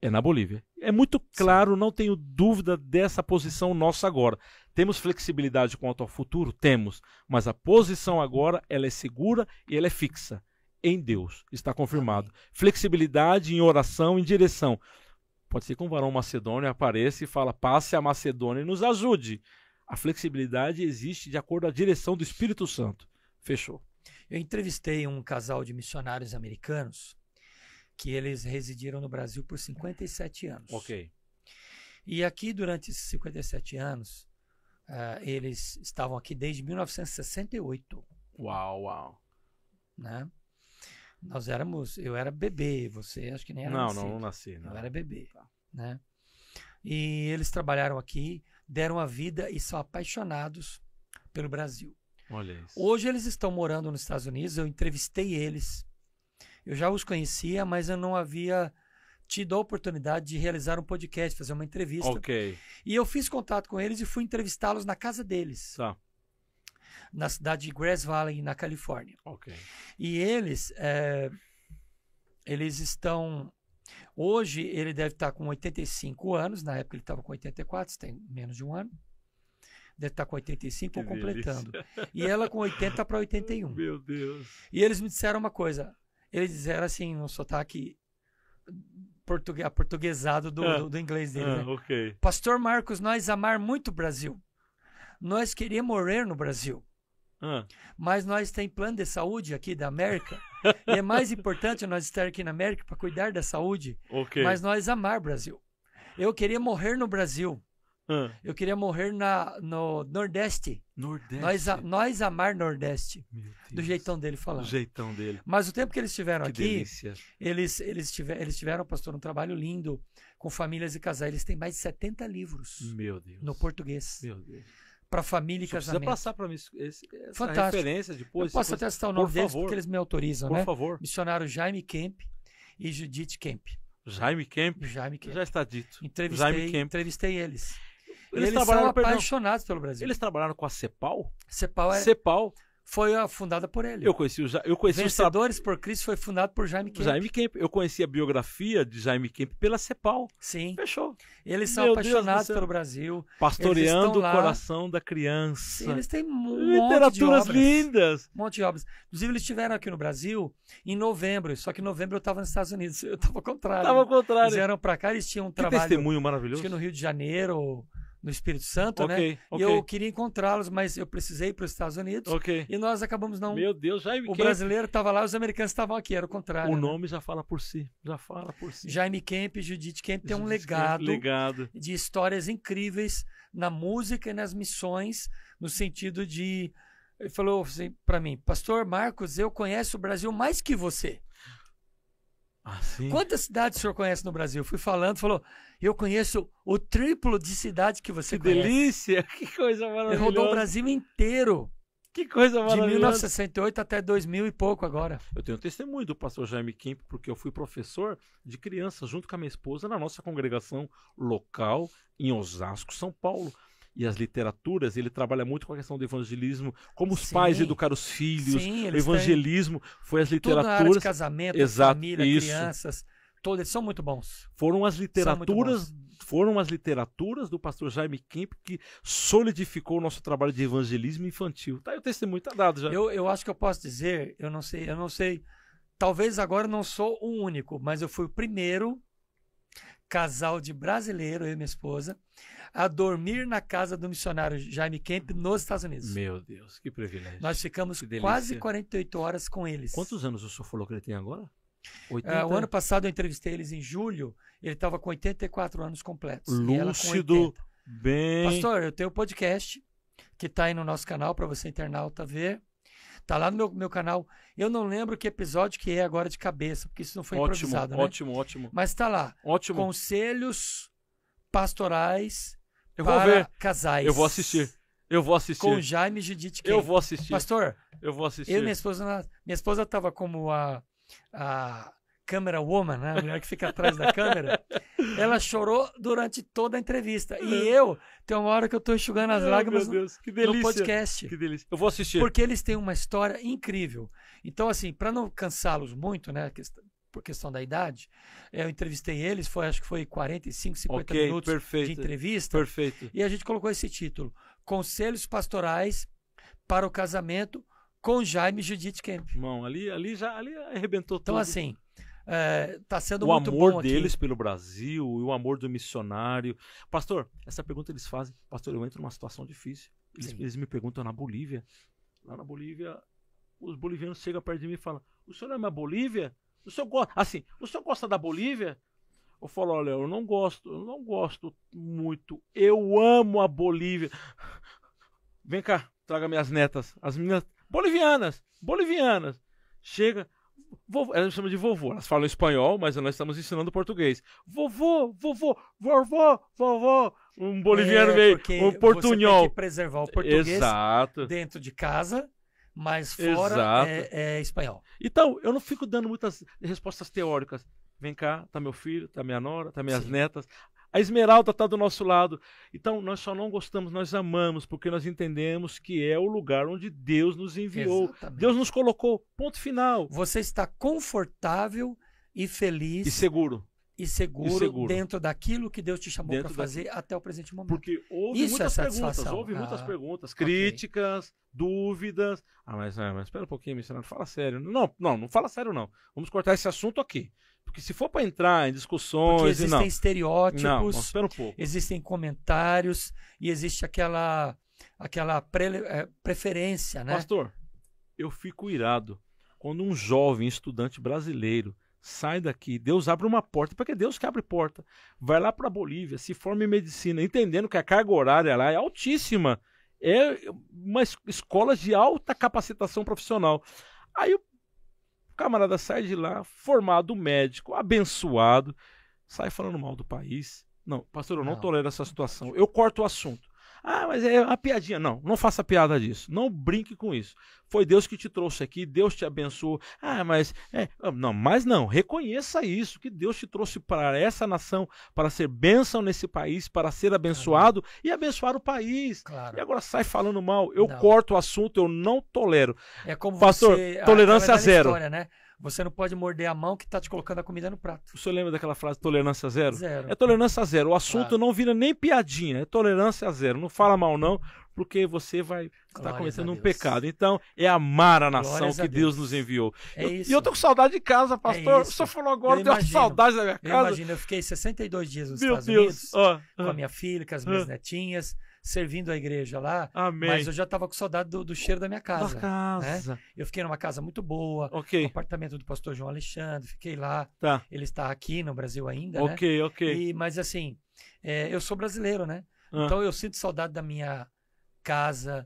É na Bolívia. É muito claro, não tenho dúvida dessa posição nossa agora. Temos flexibilidade quanto ao futuro? Temos. Mas a posição agora, ela é segura e ela é fixa. Em Deus. Está confirmado. Amém. Flexibilidade em oração, em direção. Pode ser que um varão macedônio apareça e fala, passe a Macedônia e nos ajude. A flexibilidade existe de acordo com a direção do Espírito Santo. Fechou.
Eu entrevistei um casal de missionários americanos que eles residiram no Brasil por 57 anos.
Ok.
E aqui, durante esses 57 anos, eles estavam aqui desde 1968.
Uau.
Né? Eu era bebê, você acho que nem era nascido.
Não nasci. Não.
Eu era bebê. Tá. Né? E eles trabalharam aqui, deram a vida e são apaixonados pelo Brasil.
Olha isso.
Hoje eles estão morando nos Estados Unidos, eu entrevistei eles. Eu já os conhecia, mas eu não havia tido a oportunidade de realizar um podcast, fazer uma entrevista.
Ok.
E eu fiz contato com eles e fui entrevistá-los na casa deles.
Tá.
Na cidade de Grass Valley, na Califórnia.
Ok.
E eles estão... Hoje ele deve estar com 85 anos, na época ele estava com 84, tem menos de um ano. Deve estar com 85 ou completando. E ela com 80 para 81.
Meu Deus.
E eles me disseram uma coisa. Eles disseram assim, no sotaque aportuguesado do inglês dele. Né?
Okay.
Pastor Marcos, nós amar muito o Brasil. Nós queríamos morrer no Brasil. Mas nós temos plano de saúde aqui da América. E é mais importante nós estar aqui na América para cuidar da saúde.
Okay.
Mas nós amar o Brasil. Eu queria morrer no Brasil. Eu queria morrer no Nordeste. Nós amar Nordeste. Do jeitão dele falando.
Do jeitão dele.
Mas o tempo que eles estiveram aqui,
delícia.
eles tiveram, pastor, um trabalho lindo com famílias e casais. Eles têm mais de 70 livros.
Meu Deus.
No português.
Meu Deus.
Para família e casamento.
Precisa passar para mim
essa
referência depois.
Eu posso até citar o nome deles porque eles me autorizam, né?
Por favor.
Missionário Jaime Kemp e Judith Kemp.
Jaime Kemp? Já está dito.
Entrevistei eles. Eles são apaixonados pelo Brasil.
Eles trabalharam com a CEPAL?
CEPAL foi fundada por ele.
Eu conheci
Vencedores por Cristo foi fundado por Jaime Kemp.
Jaime Kemp. Eu conheci a biografia de Jaime Kemp pela CEPAL.
Sim.
Fechou.
Eles são apaixonados pelo Brasil.
Pastoreando o coração da criança.
Eles têm
literaturas lindas.
Um monte de obras. Inclusive, eles estiveram aqui no Brasil em novembro. Só que em novembro eu estava nos Estados Unidos. Eu estava ao contrário. Eles vieram para cá, eles tinham um trabalho.
Testemunho maravilhoso.
Acho que no Rio de Janeiro, no Espírito Santo, né? E eu queria encontrá-los, mas eu precisei ir para os Estados Unidos. E nós acabamos não...
Meu Deus, Jaime
Kemp. O brasileiro estava lá, os americanos estavam aqui, era o contrário.
O nome já fala por si.
Jaime Kemp e Judith Kemp tem um legado de histórias incríveis na música e nas missões, no sentido de... Ele falou assim para mim, Pastor Marcos, eu conheço o Brasil mais que você. Quantas cidades o senhor conhece no Brasil? Fui falando, falou, eu conheço o triplo de cidades que você conhece.
Que delícia, que coisa maravilhosa.
Ele rodou o Brasil inteiro.
Que coisa maravilhosa.
De 1968 até 2000 e pouco agora.
Eu tenho testemunho do pastor Jaime Kemp, porque eu fui professor de crianças junto com a minha esposa na nossa congregação local em Osasco, São Paulo. E as literaturas, ele trabalha muito com a questão do evangelismo, como os pais educar os filhos, o evangelismo, foi as literaturas... Tudo na área de
casamento, família, crianças, todos, eles são muito bons.
Foram as literaturas do pastor Jaime Kemp que solidificou o nosso trabalho de evangelismo infantil. Tá, o testemunho está dado já.
Eu acho que eu posso dizer, eu não sei, talvez agora eu não sou o único, mas eu fui o primeiro casal de brasileiro, eu e minha esposa, a dormir na casa do missionário Jaime Kemp nos Estados Unidos.
Meu Deus, que privilégio.
Nós ficamos quase 48 horas com eles.
Quantos anos o senhor falou que ele tem agora?
O ano passado eu entrevistei eles em julho, ele estava com 84 anos completos.
Lúcido, bem...
Pastor, eu tenho um podcast que está aí no nosso canal para você, internauta, ver. Tá lá no meu canal. Eu não lembro que episódio que é agora de cabeça, porque isso não foi improvisado, né?
Ótimo.
Mas tá lá.
Ótimo.
Conselhos pastorais
para ver.
Casais.
Eu vou assistir.
Com Jaime e Judith Kane.
Eu vou assistir.
Pastor,
eu vou assistir.
Eu e minha esposa tava como a camera woman, né? A mulher que fica atrás da câmera. Ela chorou durante toda a entrevista. E eu, tem uma hora que eu tô enxugando as lágrimas no podcast.
Que delícia. Eu vou assistir.
Porque eles têm uma história incrível. Então, assim, para não cansá-los muito, né? Por questão da idade, eu entrevistei eles, acho que foi 45, 50 minutos de entrevista.
Perfeito.
E a gente colocou esse título: Conselhos Pastorais para o Casamento com Jaime e Judith Kemp.
Irmão, ali arrebentou tudo.
Então, assim, tá sendo muito bom aqui.
O amor deles pelo Brasil e o amor do missionário. Pastor, essa pergunta eles fazem. Pastor, eu entro numa situação difícil. Eles me perguntam na Bolívia. Lá na Bolívia, os bolivianos chegam perto de mim e falam: o senhor ama a Bolívia? O senhor gosta da Bolívia? Eu falo: olha, eu não gosto muito. Eu amo a Bolívia. Vem cá, traga minhas netas, as meninas bolivianas. Chega, elas chamam de vovô. Elas falam espanhol, mas nós estamos ensinando português. Vovô. Um boliviano meio, um portunhol.
Você tem que preservar o português.
Exato.
Dentro de casa. Mas fora é espanhol.
Então, eu não fico dando muitas respostas teóricas. Vem cá, tá meu filho, tá minha nora, tá minhas netas. A Esmeralda tá do nosso lado. Então, nós só não gostamos, nós amamos, porque nós entendemos que é o lugar onde Deus nos enviou.
Exatamente.
Deus nos colocou, ponto final.
Você está confortável e feliz.
E seguro
dentro daquilo que Deus te chamou para fazer até o presente momento.
Porque houve muitas perguntas, críticas, dúvidas. Mas espera um pouquinho, missionário, fala sério. Não fala sério não. Vamos cortar esse assunto aqui. Porque se for para entrar em discussões...
Porque existem estereótipos,
não, espera um pouco.
Existem comentários e existe aquela preferência, né?
Pastor, eu fico irado quando um jovem estudante brasileiro sai daqui, Deus abre uma porta, porque é Deus que abre porta, vai lá para a Bolívia, se forma em medicina, entendendo que a carga horária lá é altíssima, é uma escola de alta capacitação profissional. Aí o camarada sai de lá, formado médico, abençoado, sai falando mal do país. Não, pastor, eu não tolero essa situação, eu corto o assunto. Mas é uma piadinha. Não faça piada disso. Não brinque com isso. Foi Deus que te trouxe aqui, Deus te abençoou. Não. Reconheça isso, que Deus te trouxe para essa nação, para ser bênção nesse país, para ser abençoado e abençoar o país.
Claro.
E agora sai falando mal. Eu corto o assunto, eu não tolero.
É como
pastor, tolerância zero.
História, né? Você não pode morder a mão que está te colocando a comida no prato.
O senhor lembra daquela frase, tolerância zero?
Zero.
É tolerância zero. O assunto não vira nem piadinha, é tolerância zero. Não fala mal não, porque você vai estar cometendo um pecado. Então, é amar a nação que Deus nos enviou.
Isso.
E eu tô com saudade de casa, pastor. O senhor falou agora, eu tenho saudade da minha casa.
Eu fiquei 62 dias nos Estados Unidos, com a minha filha, com as minhas netinhas, servindo a igreja lá.
Amém.
Mas eu já estava com saudade do cheiro da minha casa. Né? Eu fiquei numa casa muito boa, no apartamento do pastor João Alexandre, fiquei lá. Ele está aqui no Brasil ainda, né? Mas assim, eu sou brasileiro, né? Então eu sinto saudade da minha casa,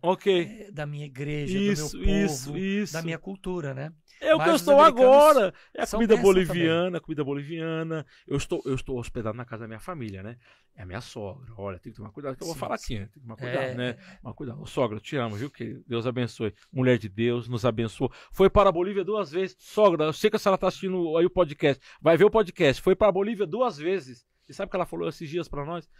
da minha igreja, do meu povo, da minha cultura, né?
É o que eu estou agora. É a comida boliviana. Eu estou hospedado na casa da minha família, né? É a minha sogra. Olha, tem que tomar cuidado que eu vou falar aqui, né? Tem que tomar cuidado, né? Tomar cuidado. Sogra, eu te amo, viu? Que Deus abençoe. Mulher de Deus, nos abençoou. Foi para a Bolívia 2 vezes. Sogra, eu sei que a senhora está assistindo aí o podcast. Vai ver o podcast. Foi para a Bolívia 2 vezes. E sabe o que ela falou esses dias para nós?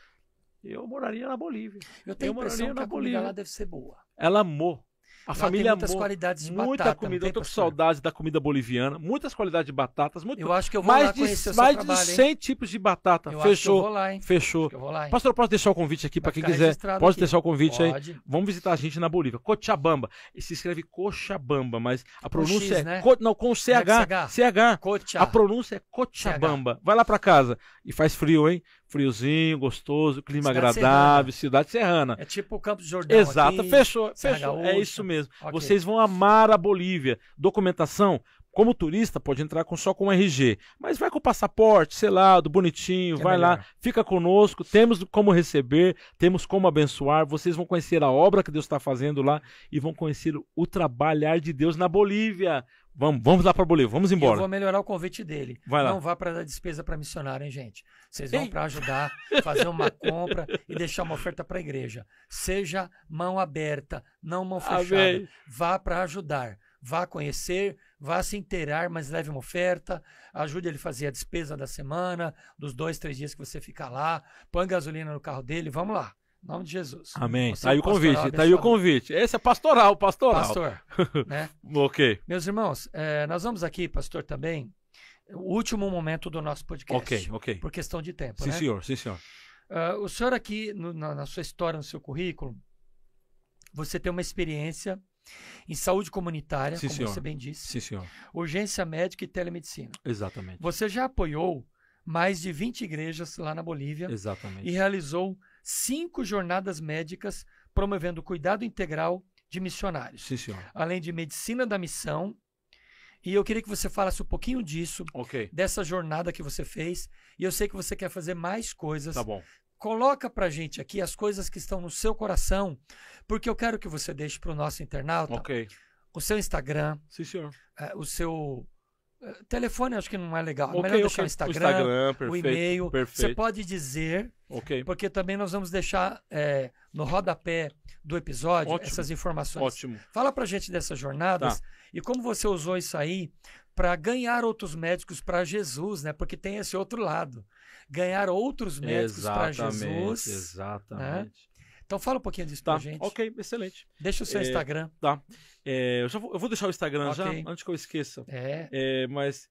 Eu moraria na Bolívia.
Eu tenho a impressão que a comida lá deve ser boa.
Ela amou. A família
tem muitas qualidades de batata.
Muita comida. Eu tô com saudade da comida boliviana. Muitas qualidades de batatas.
Eu acho que eu vou lá conhecer o seu trabalho,
mais de 100 tipos de batata.
Eu
Fechou.
Acho que eu vou lá, hein?
Fechou.
Eu vou lá, hein?
Pastor, eu posso deixar o convite aqui para quem quiser. Pode deixar o convite aí. Vamos visitar a gente na Bolívia. Cochabamba. Se escreve Cochabamba, mas a pronúncia
né?
com CH. CH. A pronúncia é Cochabamba. Vai lá para casa. E faz frio, hein? Friozinho, gostoso, clima agradável, cidade serrana.
É tipo o Campos do Jordão.
Exato,
aqui,
fechou.
Gaúcha.
É isso mesmo. Vocês vão amar a Bolívia. Documentação, Como turista, pode entrar só com RG, mas vai com o passaporte, selado, bonitinho, vai lá, fica conosco, temos como receber, temos como abençoar, vocês vão conhecer a obra que Deus está fazendo lá e vão conhecer o trabalhar de Deus na Bolívia. Vamos lá para a Bolívia, vamos embora.
Eu vou melhorar o convite dele.
Vai lá.
Não vá para dar despesa para missionário, hein, gente? Vocês vão para ajudar, fazer uma compra e deixar uma oferta para a igreja. Seja mão aberta, não mão fechada. Amém. Vá para ajudar. Vá conhecer, vá se inteirar, mas leve uma oferta, ajude ele a fazer a despesa da semana, dos 2, 3 dias que você ficar lá, põe gasolina no carro dele, vamos lá, em nome de Jesus.
Amém, tá aí o convite, tá aí o convite. Esse é pastoral.
Pastor, né?
Ok.
Meus irmãos, nós vamos aqui, pastor, também, o último momento do nosso podcast.
Ok.
Por questão de tempo,
sim,
né?
Sim, senhor.
O senhor aqui, na sua história, no seu currículo, você tem uma experiência em saúde comunitária,
sim,
como
senhor.
Você bem disse.
Sim, senhor.
Urgência médica e telemedicina.
Exatamente.
Você já apoiou mais de 20 igrejas lá na Bolívia.
Exatamente.
E realizou 5 jornadas médicas promovendo cuidado integral de missionários.
Sim, senhor.
Além de medicina da missão. E eu queria que você falasse um pouquinho disso, dessa jornada que você fez. E eu sei que você quer fazer mais coisas.
Tá bom.
Coloca pra gente aqui as coisas que estão no seu coração, porque eu quero que você deixe para o nosso internauta o seu Instagram,
sim, senhor.
O seu telefone, acho que não é legal. É melhor deixar o Instagram,
perfeito,
o e-mail.
Perfeito.
Você pode dizer, porque também nós vamos deixar no rodapé do episódio essas informações.
Ótimo.
Fala pra gente dessas jornadas e como você usou isso aí para ganhar outros médicos para Jesus, né? Porque tem esse outro lado. Ganhar outros médicos para Jesus.
Exatamente.
Né? Então fala um pouquinho disso pra gente.
Ok, excelente.
Deixa o seu Instagram.
Tá. Eu vou deixar o Instagram já, antes que eu esqueça. Mas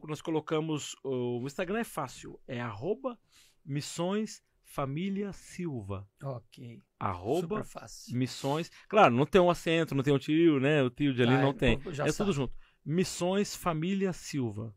nós colocamos... O Instagram é fácil. É @missõesfamiliasilva.
Ok.
Super fácil. Missões... Claro, não tem um acento, não tem um tio, né? O tio de ali não tem. Tudo junto. Missões Família Silva.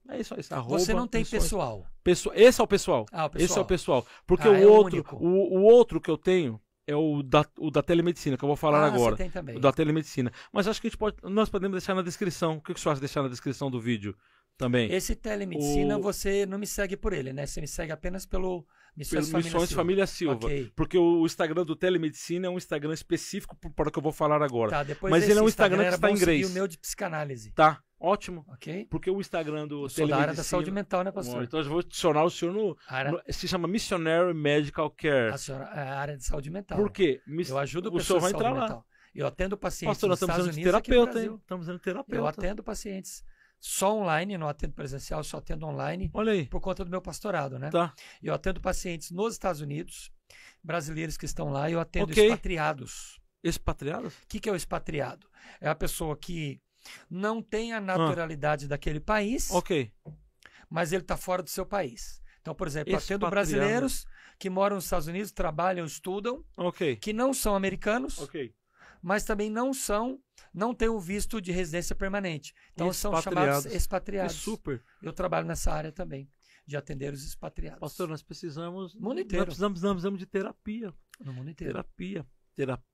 É isso aí.
Você não tem pessoal.
Esse é o pessoal. Esse é o pessoal. Porque o outro que eu tenho é o da telemedicina, que eu vou falar agora.
Você tem também.
O da telemedicina. Mas acho que nós podemos deixar na descrição. O que você acha de deixar na descrição do vídeo também?
Esse telemedicina, você não me segue por ele, né? Você me segue apenas pelo Missões
Família Silva. Porque o Instagram do telemedicina é um Instagram específico para o que eu vou falar agora.
Tá, depois
mas ele é um Instagram que está em inglês.
O meu de psicanálise.
Tá, ótimo.
Ok.
Porque o Instagram do
telemedicina... da área da saúde mental, né, pastor?
Então eu vou adicionar o senhor se chama Missionary Medical Care.
A área de saúde mental.
Por quê?
Eu ajudo pessoas de saúde mental. Eu atendo pacientes
nos Estados Unidos e aqui no Brasil. Estamos usando terapeuta.
Eu atendo pacientes só online, não atendo presencial, só atendo online.
Olha aí.
Por conta do meu pastorado, né?
Tá.
Eu atendo pacientes nos Estados Unidos, brasileiros que estão lá, e eu atendo expatriados.
Expatriados?
O que é o expatriado? É a pessoa que não tem a naturalidade daquele país, mas ele está fora do seu país. Então, por exemplo, eu atendo brasileiros que moram nos Estados Unidos, trabalham, estudam, que não são americanos, mas também não têm o visto de residência permanente. Então são chamados expatriados.
Super.
Eu trabalho nessa área também, de atender os expatriados.
Pastor, nós precisamos...
No mundo inteiro.
Nós precisamos de terapia.
No mundo inteiro.
Terapia.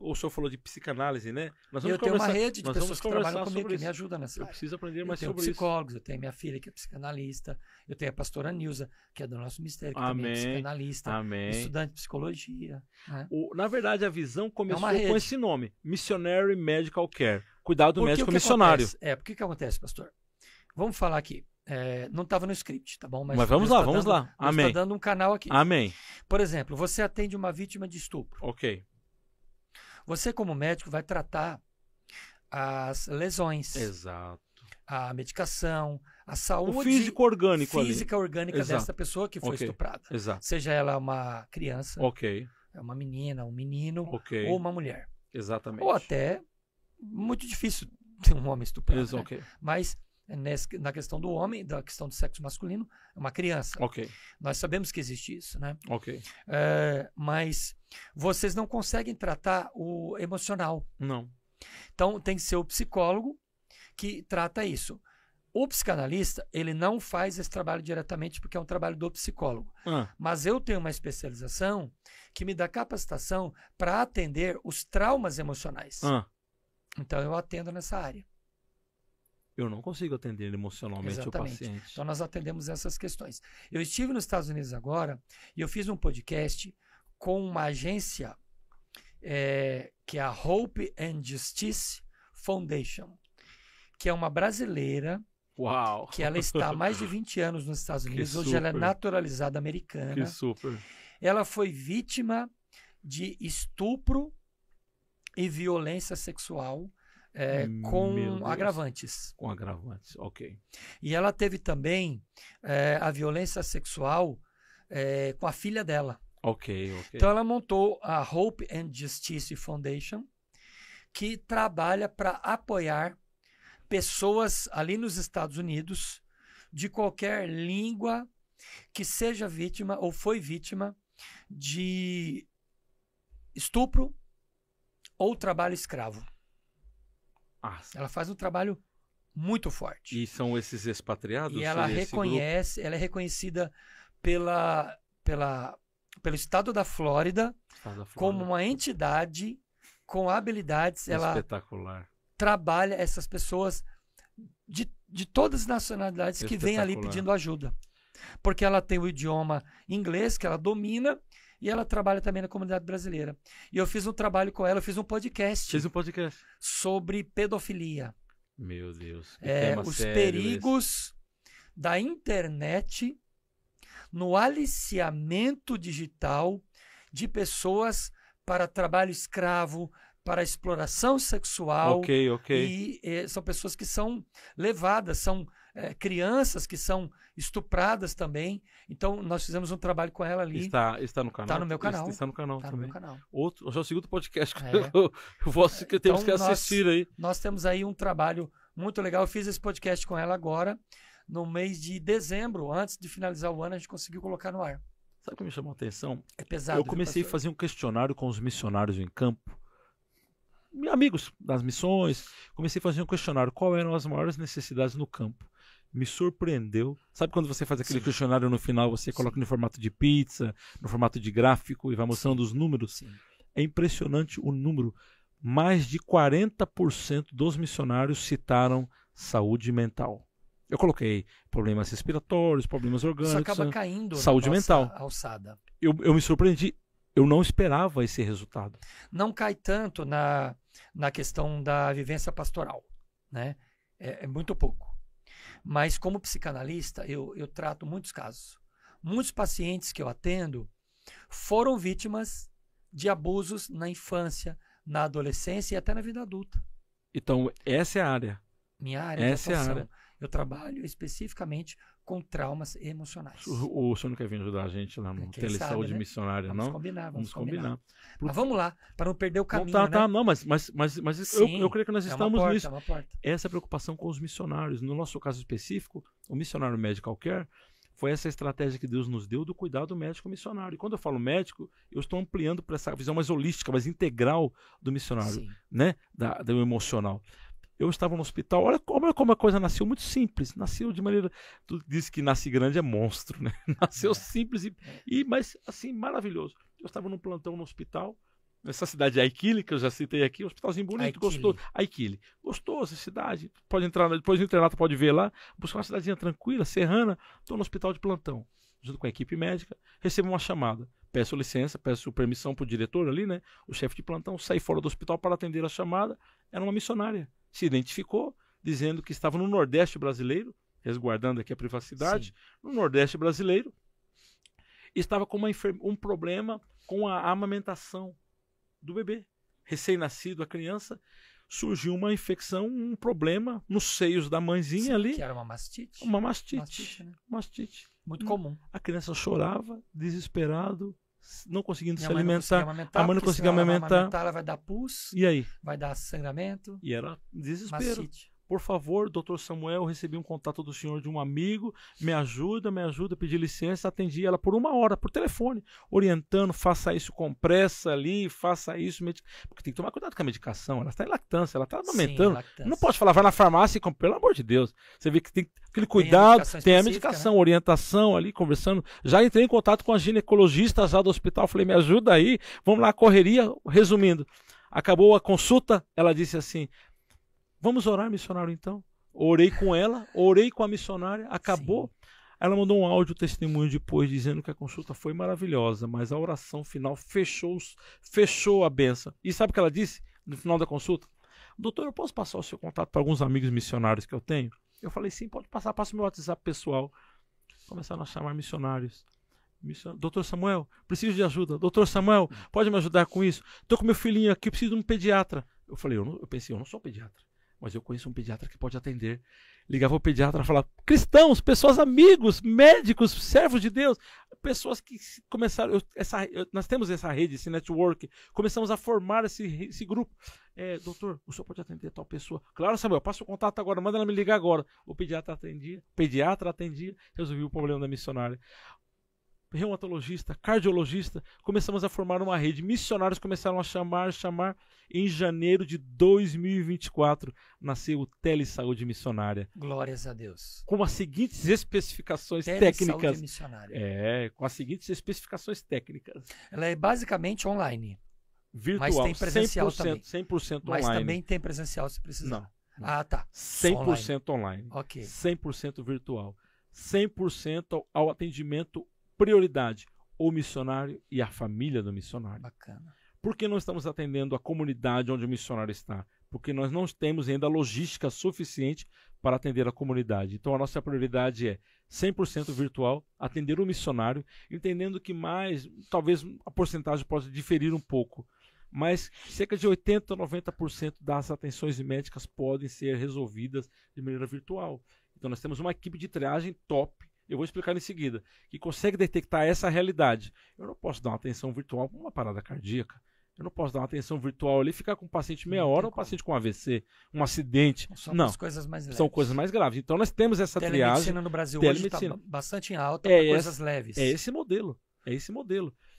O senhor falou de psicanálise, né?
Eu tenho uma rede de pessoas que trabalham comigo, que me ajudam nessa área.
Eu preciso aprender mais sobre
isso. Eu tenho psicólogos, eu tenho minha filha, que é psicanalista, eu tenho a pastora Nilza, que é do nosso ministério, que também é psicanalista, estudante de psicologia. Né?
Na verdade, a visão começou com esse nome, Missionary Medical Care, cuidado do médico missionário.
Por que acontece, pastor? Vamos falar aqui. Não estava no script, tá bom?
Mas vamos lá. Amém.
Está dando um canal aqui.
Amém.
Por exemplo, você atende uma vítima de estupro. Você, como médico, vai tratar as lesões.
Exato.
A medicação, a saúde...
O físico orgânico
física orgânica dessa pessoa que foi estuprada.
Exato.
Seja ela uma criança, é uma menina, um menino, ou uma mulher.
Exatamente.
Ou até, muito difícil ter um homem estuprado, né? Mas... na questão do homem, da questão do sexo masculino, é uma criança. Nós sabemos que existe isso, né? Mas vocês não conseguem tratar o emocional.
Não.
Então tem que ser o psicólogo que trata isso. O psicanalista, ele não faz esse trabalho diretamente porque é um trabalho do psicólogo. Mas eu tenho uma especialização que me dá capacitação para atender os traumas emocionais. Então eu atendo nessa área.
eu não consigo atender emocionalmente o paciente.
Então nós atendemos essas questões. Eu estive nos Estados Unidos agora e eu fiz um podcast com uma agência que é a Hope and Justice Foundation, que é uma brasileira.
Uau!
Que ela está há mais de 20 anos nos Estados Unidos. Hoje ela é naturalizada americana.
Que super!
Ela foi vítima de estupro e violência sexual com agravantes.
Com agravantes, ok.
E ela teve também a violência sexual com a filha dela.
Ok.
Então ela montou a Hope and Justice Foundation, que trabalha para apoiar pessoas ali nos Estados Unidos de qualquer língua que seja vítima ou foi vítima de estupro ou trabalho escravo. Ela faz um trabalho muito forte.
E são esses expatriados?
E ela é reconhecida pelo estado da Flórida como uma entidade com habilidades.
Espetacular.
Ela trabalha essas pessoas de todas as nacionalidades que vêm ali pedindo ajuda. Porque ela tem o idioma inglês, que ela domina, e ela trabalha também na comunidade brasileira. E eu fiz um trabalho com ela, eu fiz um podcast.
Fiz um podcast
sobre pedofilia.
Meu Deus.
Os perigos da internet no aliciamento digital de pessoas para trabalho escravo, para exploração sexual.
Ok.
E são pessoas que são levadas, são crianças que são estupradas também. Então, nós fizemos um trabalho com ela ali.
Está no canal?
Está no meu canal.
Está no canal
também.
No meu canal.
Hoje
é o segundo podcast que temos que assistir aí.
Nós temos aí um trabalho muito legal. Eu fiz esse podcast com ela agora, no mês de dezembro, antes de finalizar o ano, a gente conseguiu colocar no ar.
Sabe o que me chamou a atenção?
É pesado.
Eu comecei a fazer um questionário com os missionários em campo. Amigos das missões. Comecei a fazer um questionário. Qual eram as maiores necessidades no campo? Me surpreendeu. Sabe quando você faz aquele questionário no final, você coloca no formato de pizza, no formato de gráfico e vai mostrando os números?
Sim.
É impressionante o número. Mais de 40% dos missionários citaram saúde mental. Eu coloquei problemas respiratórios, problemas orgânicos.
Isso acaba caindo
saúde mental.
Alçada.
Eu me surpreendi. Eu não esperava esse resultado.
Não cai tanto na questão da vivência pastoral, né? É muito pouco. Mas como psicanalista, eu trato muitos casos. Muitos pacientes que eu atendo foram vítimas de abusos na infância, na adolescência e até na vida adulta.
Então, essa é a área.
Minha área de atuação. Eu trabalho especificamente com traumas emocionais.
O senhor não quer vir ajudar a gente lá no Telesaúde Missionária,
vamos
não?
Vamos combinar. Mas vamos lá, para não perder o caminho,
Não, mas eu creio que nós estamos nisso.
É uma porta.
Essa é a preocupação com os missionários. No nosso caso específico, o missionário medical care foi essa estratégia que Deus nos deu do cuidado médico missionário. E quando eu falo médico, eu estou ampliando para essa visão mais holística, mais integral do missionário, né? Do emocional. Eu estava no hospital, olha como a coisa nasceu muito simples, nasceu de maneira, tu disse que nasce grande é monstro, né? Nasceu simples mas assim, maravilhoso. Eu estava num plantão no hospital, nessa cidade de Aikili, que eu já citei aqui, um hospitalzinho bonito, gostoso. Aikili, gostoso, cidade, pode entrar, depois do internato pode ver lá, buscar uma cidadezinha tranquila, serrana, estou no hospital de plantão, junto com a equipe médica, recebo uma chamada. Peço licença, peço permissão para o diretor ali, né? O chefe de plantão, saí fora do hospital para atender a chamada, era uma missionária. Se identificou, dizendo que estava no Nordeste brasileiro, resguardando aqui a privacidade, no Nordeste brasileiro, e estava com um problema com a amamentação do bebê. Recém-nascido, a criança, surgiu uma infecção, um problema nos seios da mãezinha ali.
Que era uma mastite.
Uma mastite.
Né?
Mastite.
Muito comum.
A criança chorava, desesperado, não conseguindo se alimentar. A mãe não conseguia amamentar.
Ela vai dar pus.
E aí?
Vai dar sangramento.
E era desespero.
Mastite.
Por favor, doutor Samuel, recebi um contato do senhor de um amigo, me ajuda, pedi licença, atendi ela por 1 hora, por telefone, orientando, faça isso com pressa ali, faça isso, porque tem que tomar cuidado com a medicação, ela está em lactância, ela está amamentando, não pode falar, vai na farmácia e compra, pelo amor de Deus, você vê que tem aquele cuidado, tem a medicação, né? Orientação ali, conversando, já entrei em contato com a ginecologista já do hospital, falei, me ajuda aí, vamos lá, correria, resumindo, acabou a consulta, ela disse assim, vamos orar, missionário, então. orei com ela, orei com a missionária, acabou. Sim. Ela mandou um áudio testemunho depois dizendo que a consulta foi maravilhosa, mas a oração final fechou a benção. E sabe o que ela disse no final da consulta? Doutor, eu posso passar o seu contato para alguns amigos missionários que eu tenho? Eu falei, sim, pode passar, passa o meu WhatsApp pessoal. Começaram a chamar missionários. Doutor Samuel, preciso de ajuda. Doutor Samuel, pode me ajudar com isso? Estou com meu filhinho aqui, preciso de um pediatra. Eu falei, eu pensei, eu não sou pediatra, mas eu conheço um pediatra que pode atender. Ligava o pediatra e falava, cristãos, pessoas, amigos, médicos, servos de Deus, pessoas que começaram, nós temos essa rede, esse network, começamos a formar esse grupo. Doutor, o senhor pode atender tal pessoa? Claro, Samuel, passa o contato agora, manda ela me ligar agora. O pediatra atendia, resolvia o problema da missionária. Reumatologista, cardiologista, começamos a formar uma rede. Missionários começaram a chamar. Em janeiro de 2024, nasceu o Telesaúde Missionária.
Glórias a Deus.
Com as seguintes especificações técnicas. Missionária. Com as seguintes especificações técnicas.
Ela é basicamente online.
Virtual,
mas tem presencial
100%,
também.
100%
mas
online.
Também tem presencial se precisar.
Não.
Ah, tá.
100% online.
Ok.
100% virtual. 100% ao atendimento prioridade, o missionário e a família do missionário.
Bacana.
Por que não estamos atendendo a comunidade onde o missionário está? Porque nós não temos ainda logística suficiente para atender a comunidade. Então a nossa prioridade é 100% virtual, atender o missionário, entendendo que talvez a porcentagem possa diferir um pouco, mas cerca de 80% a 90% das atenções médicas podem ser resolvidas de maneira virtual. Então nós temos uma equipe de triagem top. Eu vou explicar em seguida, que consegue detectar essa realidade. Eu não posso dar uma atenção virtual para uma parada cardíaca. Eu não posso dar uma atenção virtual ali e ficar com o paciente meia hora, ou um paciente com AVC, um acidente.
São coisas mais leves.
São coisas mais graves. Então nós temos essa triagem.
Telemedicina no Brasil hoje está bastante em alta para coisas leves.
É esse modelo.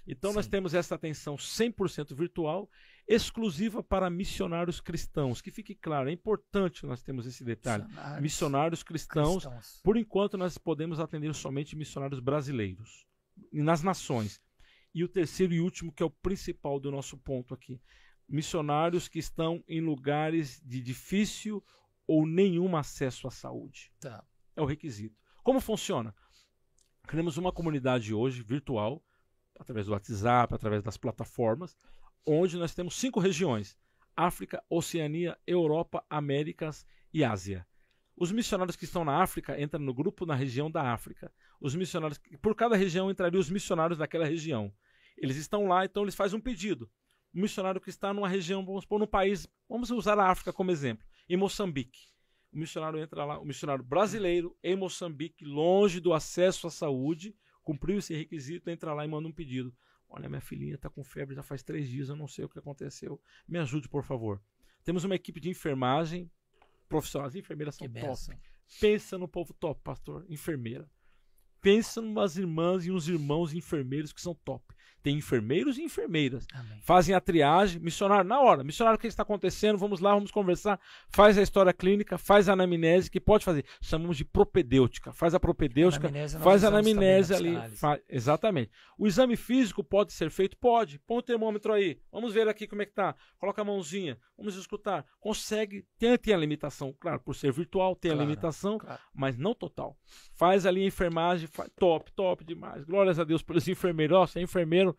Então nós temos essa atenção 100% virtual, exclusiva para missionários cristãos. Que fique claro, é importante nós temos esse detalhe. Missionários cristãos. Por enquanto nós podemos atender somente missionários brasileiros, nas nações. E o terceiro e último, que é o principal do nosso ponto aqui. Missionários que estão em lugares de difícil ou nenhum acesso à saúde.
Tá.
É o requisito. Como funciona? Criamos uma comunidade hoje virtual, através do WhatsApp, através das plataformas, onde nós temos 5 regiões: África, Oceania, Europa, Américas e Ásia. Os missionários que estão na África entram no grupo na região da África. Os missionários, por cada região entrariam os missionários daquela região. Eles estão lá, então eles fazem um pedido. O missionário que está numa região, vamos supor, num país, vamos usar a África como exemplo, em Moçambique. O missionário entra lá, o missionário brasileiro em Moçambique, longe do acesso à saúde, cumpriu esse requisito, entra lá e manda um pedido. Olha, minha filhinha está com febre já faz 3 dias, eu não sei o que aconteceu. Me ajude, por favor. Temos uma equipe de enfermagem profissional. As enfermeiras são top. Pensa no povo top, pastor. Enfermeira. Pensa em umas irmãs e uns irmãos enfermeiros que são top. Tem enfermeiros e enfermeiras.
Amém.
Fazem a triagem, missionário na hora. Missionário, o que está acontecendo? Vamos lá, vamos conversar. Faz a história clínica, faz a anamnese, que pode fazer. Chamamos de propedêutica. Faz a propedêutica, faz a anamnese ali. Exatamente. O exame físico pode ser feito? Pode. Põe o termômetro aí. Vamos ver aqui como é que está. Coloca a mãozinha. Vamos escutar. Consegue. Tem a limitação. Claro, por ser virtual, tem a limitação, mas não total. Faz ali a enfermagem. Top demais. Glórias a Deus pelos enfermeiros. Ó, você é enfermeiro,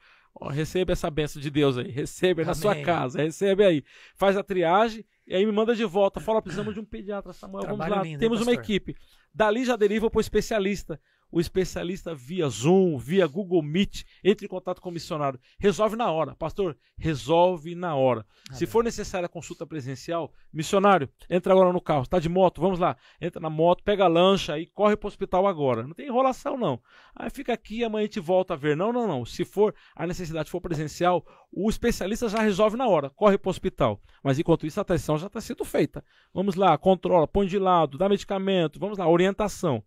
recebe essa benção de Deus aí. Recebe na sua casa. Recebe aí. Faz a triagem e aí me manda de volta. Fala, precisamos de um pediatra, Samuel. Vamos lá. Temos uma equipe. Dali já deriva para o especialista. O especialista via Zoom, via Google Meet, entre em contato com o missionário. Resolve na hora. Pastor, resolve na hora. Se for necessária a consulta presencial, missionário, entra agora no carro. Está de moto? Vamos lá. Entra na moto, pega a lancha e corre para o hospital agora. Não tem enrolação, não. Aí fica aqui e amanhã a gente volta a ver. Não. Se for a necessidade for presencial, o especialista já resolve na hora. Corre para o hospital. Mas enquanto isso, a atenção já está sendo feita. Vamos lá, controla, põe de lado, dá medicamento. Vamos lá, orientação.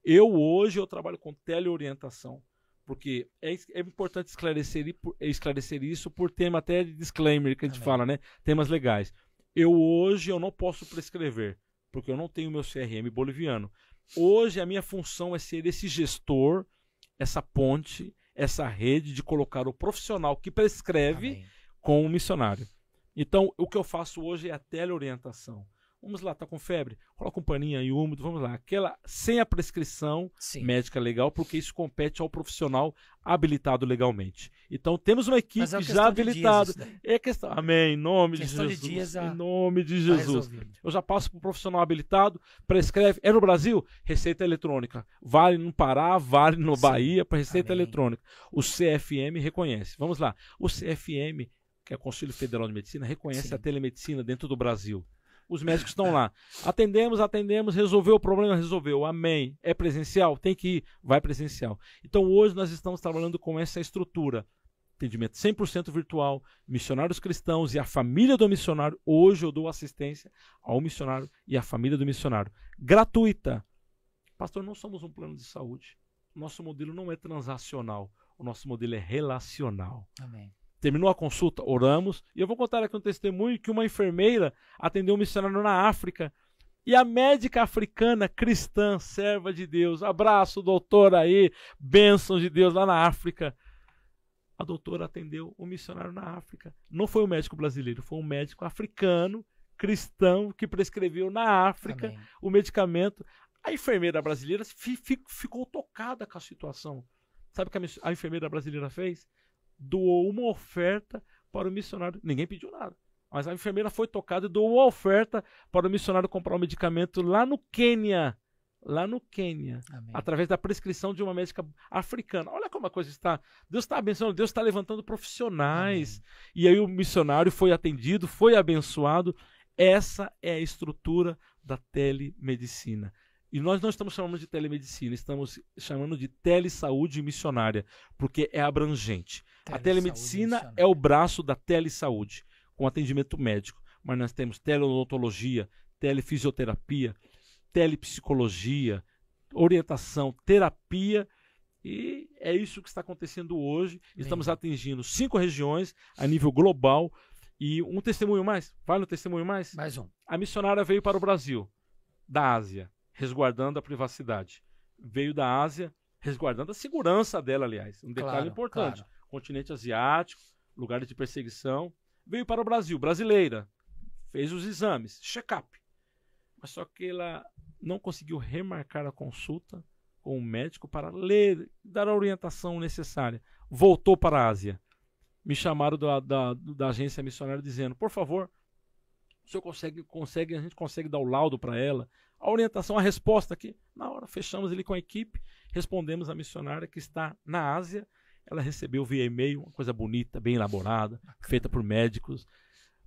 Hoje eu trabalho com teleorientação, porque é importante esclarecer isso por tema até de disclaimer que a gente fala, né? Temas legais. Hoje eu não posso prescrever, porque eu não tenho meu CRM boliviano. Hoje a minha função é ser esse gestor, essa ponte, essa rede de colocar o profissional que prescreve com o missionário. Então, o que eu faço hoje é a teleorientação, Vamos lá, tá com febre? Coloca um paninho aí úmido, vamos lá. Aquela sem a prescrição médica legal, porque isso compete ao profissional habilitado legalmente. Então, temos uma equipe já habilitada. É questão. Amém. Em nome de Jesus. Em nome de Jesus. Eu já passo para o profissional habilitado, prescreve. É no Brasil? Receita eletrônica. Vale no Pará, vale no Bahia, para receita eletrônica. O CFM reconhece. Vamos lá. O CFM, que é o Conselho Federal de Medicina, reconhece a telemedicina dentro do Brasil. Os médicos estão lá. Atendemos, resolveu o problema, resolveu. Amém. É presencial? Tem que ir. Vai presencial. Então hoje nós estamos trabalhando com essa estrutura. Atendimento 100% virtual, missionários cristãos e a família do missionário. Hoje eu dou assistência ao missionário e à família do missionário. Gratuita. Pastor, não somos um plano de saúde. Nosso modelo não é transacional. O nosso modelo é relacional.
Amém.
Terminou a consulta, oramos, e eu vou contar aqui um testemunho que uma enfermeira atendeu um missionário na África, e a médica africana cristã, serva de Deus, abraço, doutora aí, bênção de Deus lá na África. A doutora atendeu um missionário na África. Não foi um médico brasileiro, foi um médico africano, cristão, que prescreveu na África o medicamento. A enfermeira brasileira ficou tocada com a situação. Sabe o que a enfermeira brasileira fez? Doou uma oferta para o missionário. Ninguém pediu nada. Mas a enfermeira foi tocada e doou uma oferta para o missionário comprar um medicamento lá no Quênia. Lá no Quênia. Através da prescrição de uma médica africana. Olha como a coisa está. Deus está abençoando, Deus está levantando profissionais. E aí o missionário foi atendido, foi abençoado. Essa é a estrutura da telemedicina. E nós não estamos chamando de telemedicina, estamos chamando de telesaúde missionária, porque é abrangente. A telemedicina é o braço da telesaúde, com atendimento médico. Mas nós temos teleodontologia, telefisioterapia, telepsicologia, orientação, terapia, e é isso que está acontecendo hoje. Estamos atingindo 5 regiões a nível global. E um testemunho mais, vale um testemunho mais?
Mais um.
A missionária veio para o Brasil, da Ásia, resguardando a privacidade. Veio da Ásia, resguardando a segurança dela, aliás. Um detalhe importante. Claro. Continente asiático, lugar de perseguição. Veio para o Brasil, brasileira. Fez os exames, check-up. Mas só que ela não conseguiu remarcar a consulta com o médico para ler, dar a orientação necessária. Voltou para a Ásia. Me chamaram da agência missionária dizendo, por favor, o senhor a gente consegue dar o laudo para ela, a orientação, a resposta aqui. Na hora, fechamos ele com a equipe, respondemos à missionária que está na Ásia. Ela recebeu via e-mail uma coisa bonita, bem elaborada, feita por médicos.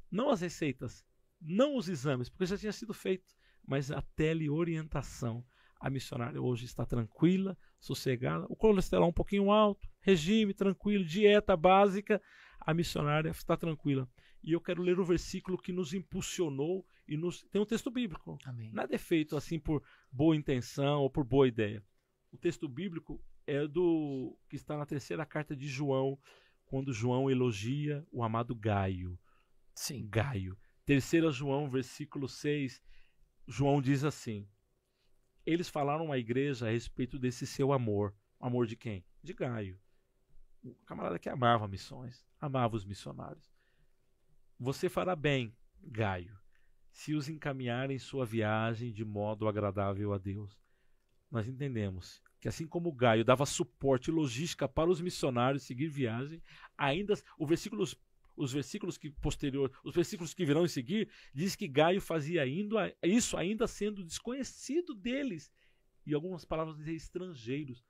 Não as receitas, não os exames, porque já tinha sido feito, mas a teleorientação. A missionária hoje está tranquila, sossegada, o colesterol um pouquinho alto, regime tranquilo, dieta básica, a missionária está tranquila. E eu quero ler o versículo que nos impulsionou e tem um texto bíblico.
Amém.
Nada é feito assim por boa intenção ou por boa ideia. O texto bíblico é que está na 3ª carta de João, quando João elogia o amado Gaio.
Sim.
Gaio. 3 João, versículo 6, João diz assim: eles falaram à igreja a respeito desse seu amor. Amor de quem? De Gaio. O camarada que amava missões, amava os missionários. Você fará bem, Gaio, se os encaminhar em sua viagem de modo agradável a Deus. Nós entendemos que assim como Gaio dava suporte e logística para os missionários seguir viagem, ainda os versículos que virão em seguir, diz que Gaio fazia isso ainda sendo desconhecido deles. E algumas palavras dizem estrangeiros.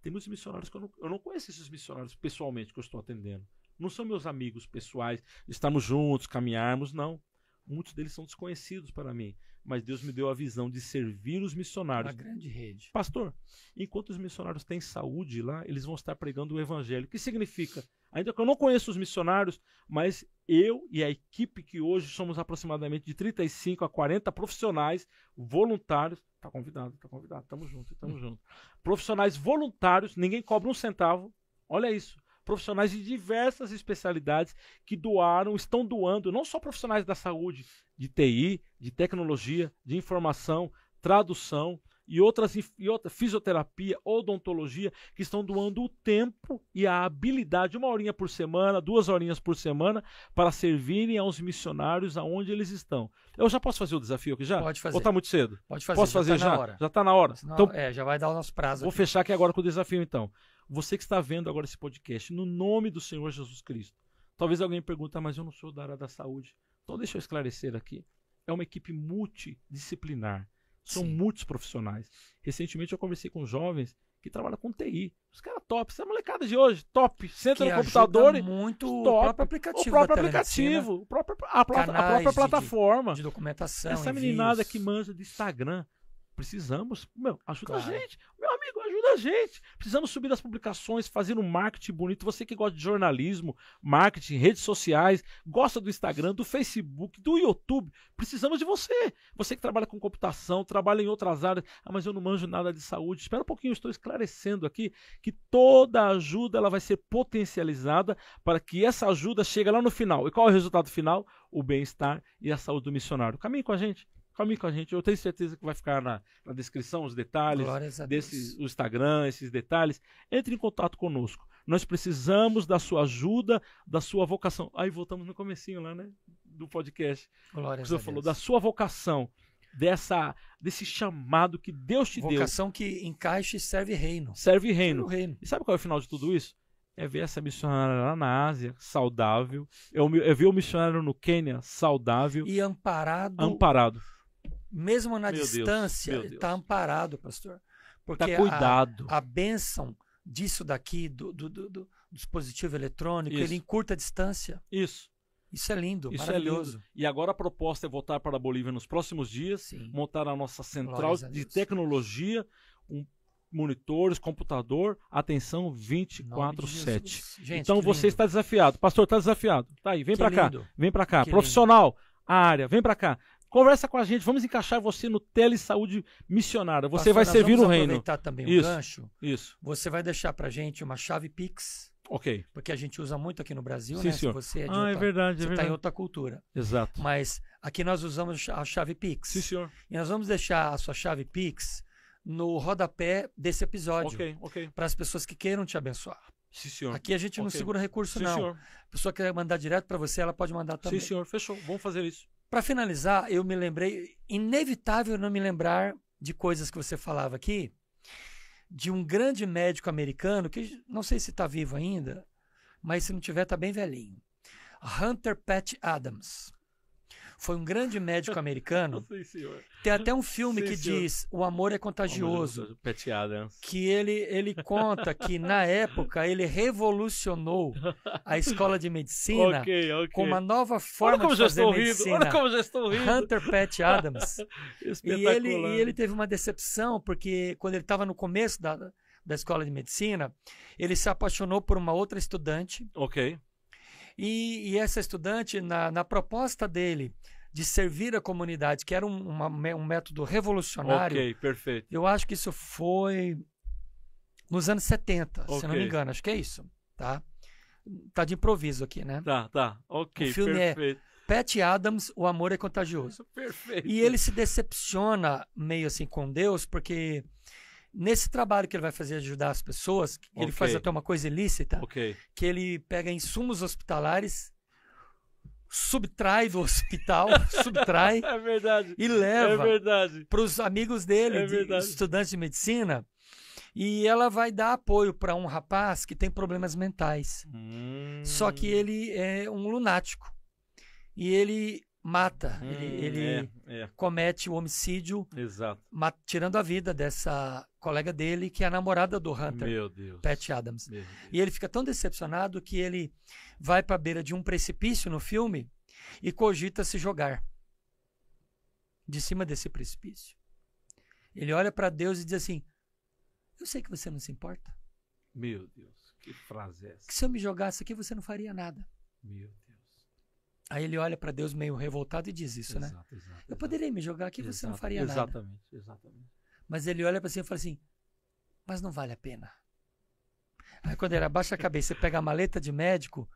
Tem muitos missionários que eu não conheço esses missionários pessoalmente que eu estou atendendo. Não são meus amigos pessoais, estamos juntos, caminharmos, não. Muitos deles são desconhecidos para mim. Mas Deus me deu a visão de servir os missionários.
Uma grande rede.
Pastor, enquanto os missionários têm saúde lá, eles vão estar pregando o evangelho. O que significa? Ainda que eu não conheça os missionários, mas eu e a equipe que hoje somos aproximadamente de 35 a 40 profissionais voluntários. Está convidado, estamos juntos. Profissionais voluntários, ninguém cobra um centavo. Olha isso. Profissionais de diversas especialidades que estão doando, não só profissionais da saúde, de TI, de tecnologia, de informação, tradução, e outra fisioterapia, odontologia, que estão doando o tempo e a habilidade, 1 horinha por semana, 2 horinhas por semana, para servirem aos missionários aonde eles estão. Eu já posso fazer o desafio aqui já?
Pode fazer.
Ou está muito cedo?
Pode fazer.
Posso fazer já? Já está na hora.
Senão,
então,
já vai dar o nosso prazo.
Vou fechar aqui agora com o desafio, então. Você que está vendo agora esse podcast, no nome do Senhor Jesus Cristo. Talvez alguém pergunte, mas eu não sou da área da saúde. Então deixa eu esclarecer aqui. É uma equipe multidisciplinar. São muitos profissionais. Recentemente eu conversei com jovens que trabalham com TI. Os caras top. Essa molecada de hoje, top. Senta no computador e
muito
top.
O próprio aplicativo.
A própria plataforma.
De documentação.
Essa meninada que manja de Instagram. Precisamos, ajuda a gente. Meu amigo, ajuda a gente. Precisamos subir as publicações, fazer um marketing bonito. Você que gosta de jornalismo, marketing, redes sociais, gosta do Instagram, do Facebook, do YouTube, precisamos de você. Você que trabalha com computação, trabalha em outras áreas. Mas eu não manjo nada de saúde. Espera um pouquinho, eu estou esclarecendo aqui que toda ajuda ela vai ser potencializada para que essa ajuda chegue lá no final. E qual é o resultado final? O bem-estar e a saúde do missionário. Caminhe com a gente. Caminhe com a gente. Eu tenho certeza que vai ficar na descrição os detalhes o Instagram, esses detalhes. Entre em contato conosco. Nós precisamos da sua ajuda, da sua vocação. Aí voltamos no comecinho lá, né? Do podcast.
Glórias
você falou da sua vocação, desse chamado que Deus te deu.
Vocação que encaixa e serve reino.
Serve reino. E sabe qual é o final de tudo isso? É ver essa missionária lá na Ásia, saudável. É ver o missionário no Quênia, saudável.
E amparado. Mesmo na distância, ele está amparado, pastor. Porque
tá cuidado.
A bênção disso daqui, do dispositivo eletrônico, ele encurta a distância.
Isso
é lindo, maravilhoso.
É lindo. E agora a proposta é voltar para a Bolívia nos próximos dias, montar a nossa central de tecnologia, monitores, computador, atenção 24/7. Então você está desafiado. Pastor, está desafiado. Tá aí, vem para cá. Vem para cá. Profissional, área, vem para cá. Conversa com a gente, vamos encaixar você no Telesaúde Missionária. Você vai servir o reino.
Aproveitar também o gancho.
Isso.
Você vai deixar pra gente uma chave Pix.
Ok.
Porque a gente usa muito aqui no Brasil,
sim,
né?
Senhor.
Se você é de
é verdade,
você está em outra cultura.
Exato.
Mas aqui nós usamos a chave Pix.
Sim, senhor.
E nós vamos deixar a sua chave Pix no rodapé desse episódio.
Ok.
Para as pessoas que queiram te abençoar.
Sim, senhor.
Aqui a gente não segura recurso, não.
Senhor.
A pessoa que quer mandar direto para você, ela pode mandar também.
Sim, senhor. Fechou. Vamos fazer isso.
Para finalizar, eu me lembrei, inevitável não me lembrar de coisas que você falava aqui, de um grande médico americano, que não sei se está vivo ainda, mas se não tiver, está bem velhinho. Hunter Patch Adams. Foi um grande médico americano.
Sim, senhor.
Tem até um filme que diz O Amor é Contagioso.
Patch Adams.
Que ele conta que, na época, ele revolucionou a escola de medicina com uma nova forma de fazer medicina.
Olha como já estou rindo.
Hunter Patch Adams. E ele teve uma decepção, porque quando ele estava no começo da escola de medicina, ele se apaixonou por uma outra estudante.
Ok.
E essa estudante, na proposta dele de servir a comunidade, que era um método revolucionário.
Ok, perfeito.
Eu acho que isso foi nos anos 70, se não me engano. Acho que é isso, tá? Tá de improviso aqui, né?
Tá. Ok,
o filme
perfeito.
É Patch Adams, O Amor é Contagioso.
Perfeito.
E ele se decepciona meio assim com Deus, porque nesse trabalho que ele vai fazer ajudar as pessoas, ele faz até uma coisa ilícita, que ele pega insumos hospitalares, subtrai do hospital,
é verdade,
e leva para os amigos dele, estudantes de medicina, e ela vai dar apoio para um rapaz que tem problemas mentais. Só que ele é um lunático. E ele mata, ele comete o homicídio, tirando a vida dessa colega dele, que é a namorada do Hunter, Patch Adams. E ele fica tão decepcionado que ele vai para a beira de um precipício no filme e cogita se jogar de cima desse precipício. Ele olha para Deus e diz assim: eu sei que você não se importa.
Meu Deus, que frase é essa?
Que se eu me jogasse aqui, você não faria nada.
Meu Deus.
Aí ele olha para Deus meio revoltado e diz isso, né? Eu poderia me jogar aqui, você não faria nada.
Exatamente.
Mas ele olha para si e fala assim: mas não vale a pena. Aí quando ele abaixa a cabeça e pega a maleta de médico,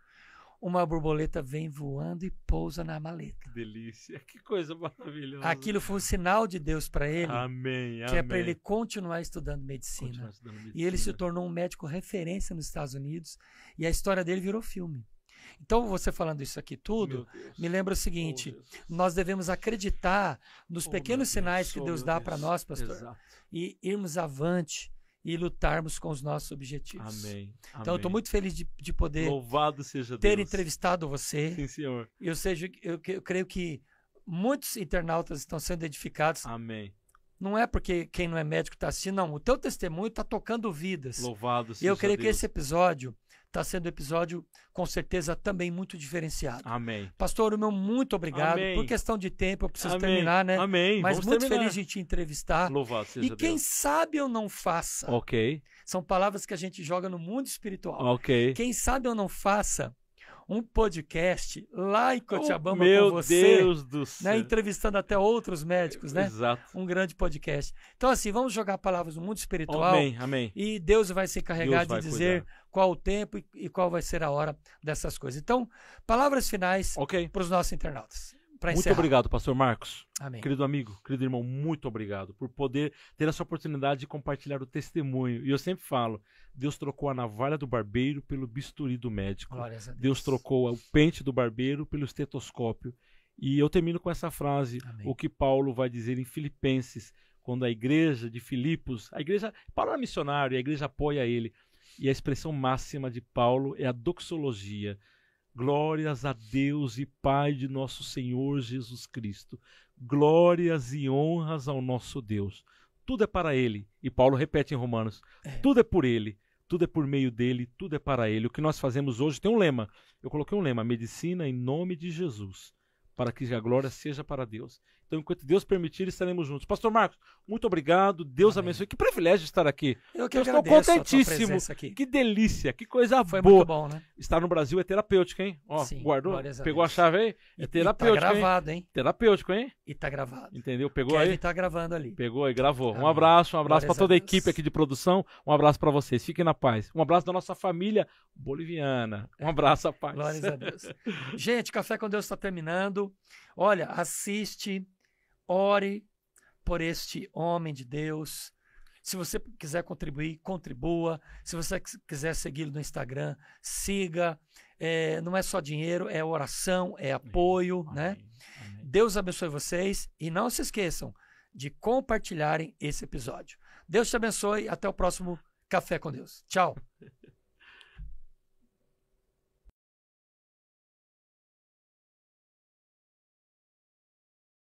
uma borboleta vem voando e pousa na maleta.
Que delícia, que coisa maravilhosa.
Aquilo foi um sinal de Deus para ele,
amém,
que é para ele continuar estudando medicina. E ele se tornou um médico referência nos Estados Unidos, e a história dele virou filme. Então, você falando isso aqui tudo, me lembra o seguinte, nós devemos acreditar nos pequenos sinais que Deus dá para nós, pastor,
exato,
e irmos avante e lutarmos com os nossos objetivos.
Amém.
Então, eu estou muito feliz de poder
Louvado seja
ter
Deus.
Entrevistado você.
Sim, senhor.
Eu creio que muitos internautas estão sendo edificados.
Amém.
Não é porque quem não é médico está assistindo, não. O teu testemunho está tocando vidas.
Louvado seja Deus.
E eu creio que esse episódio está sendo um episódio, com certeza, também muito diferenciado.
Amém.
Pastor, o meu muito obrigado.
Amém.
Por questão de tempo, eu preciso
Amém.
terminar, né?
Amém.
Mas
vamos
muito
terminar.
feliz de te entrevistar.
Louvado seja
E quem
Deus.
sabe eu não faça.
Ok.
São palavras que a gente joga no mundo espiritual.
Ok.
Quem sabe eu não faça um podcast lá em Cochabamba
meu
com você,
Deus do céu.
né, entrevistando até outros médicos, né?
Exato.
Um grande podcast. Então, assim, vamos jogar palavras no mundo espiritual.
Amém, amém.
E Deus vai se encarregar
Deus vai
de dizer
cuidar.
qual o tempo e qual vai ser a hora dessas coisas. Então, palavras finais
Ok.
para os nossos internautas.
Muito obrigado, pastor Marcos.
Amém.
Querido amigo, querido irmão, muito obrigado por poder ter essa oportunidade de compartilhar o testemunho. E eu sempre falo, Deus trocou a navalha do barbeiro pelo bisturi do médico.
Glórias a Deus.
Deus trocou o pente do barbeiro pelo estetoscópio. E eu termino com essa frase,
Amém.
o que Paulo vai dizer em Filipenses, quando a igreja de Filipos, Paulo era missionário, a igreja apoia ele. E a expressão máxima de Paulo é a doxologia. Glórias a Deus e Pai de nosso Senhor Jesus Cristo. Glórias e honras ao nosso Deus. Tudo é para Ele. E Paulo repete em Romanos. Tudo é por Ele. Tudo é por meio dele. Tudo é para Ele. O que nós fazemos hoje tem um lema. Eu coloquei um lema. Medicina em nome de Jesus. Para que a glória seja para Deus. Então, enquanto Deus permitir, estaremos juntos. Pastor Marcos, muito obrigado. Deus
Amém.
abençoe. Que privilégio estar aqui.
Eu
estou
agradeço
contentíssimo.
aqui.
Que delícia, que coisa
Foi
boa.
muito bom, né?
Estar no Brasil é terapêutico, hein? Ó,
Sim,
guardou?
glórias a
Pegou
Deus.
a chave aí? É terapêutico,
E tá gravado, hein?
Terapêutico, hein?
E tá gravado.
Entendeu? Pegou
Kevin
aí?
tá gravando ali.
Pegou aí, gravou.
Amém.
Um abraço
Glórias
para toda a
a Deus.
equipe aqui de produção. Um abraço para vocês. Fiquem na paz. Um abraço da nossa família boliviana. Um abraço, a paz.
Glórias a Deus. Gente, Café com Deus está terminando. Olha, assiste, ore por este homem de Deus. Se você quiser contribuir, contribua. Se você quiser segui-lo no Instagram, siga. Não é só dinheiro, é oração, é apoio, né?
Amém.
Deus abençoe vocês e não se esqueçam de compartilharem esse episódio. Deus te abençoe. Até o próximo Café com Deus. Tchau.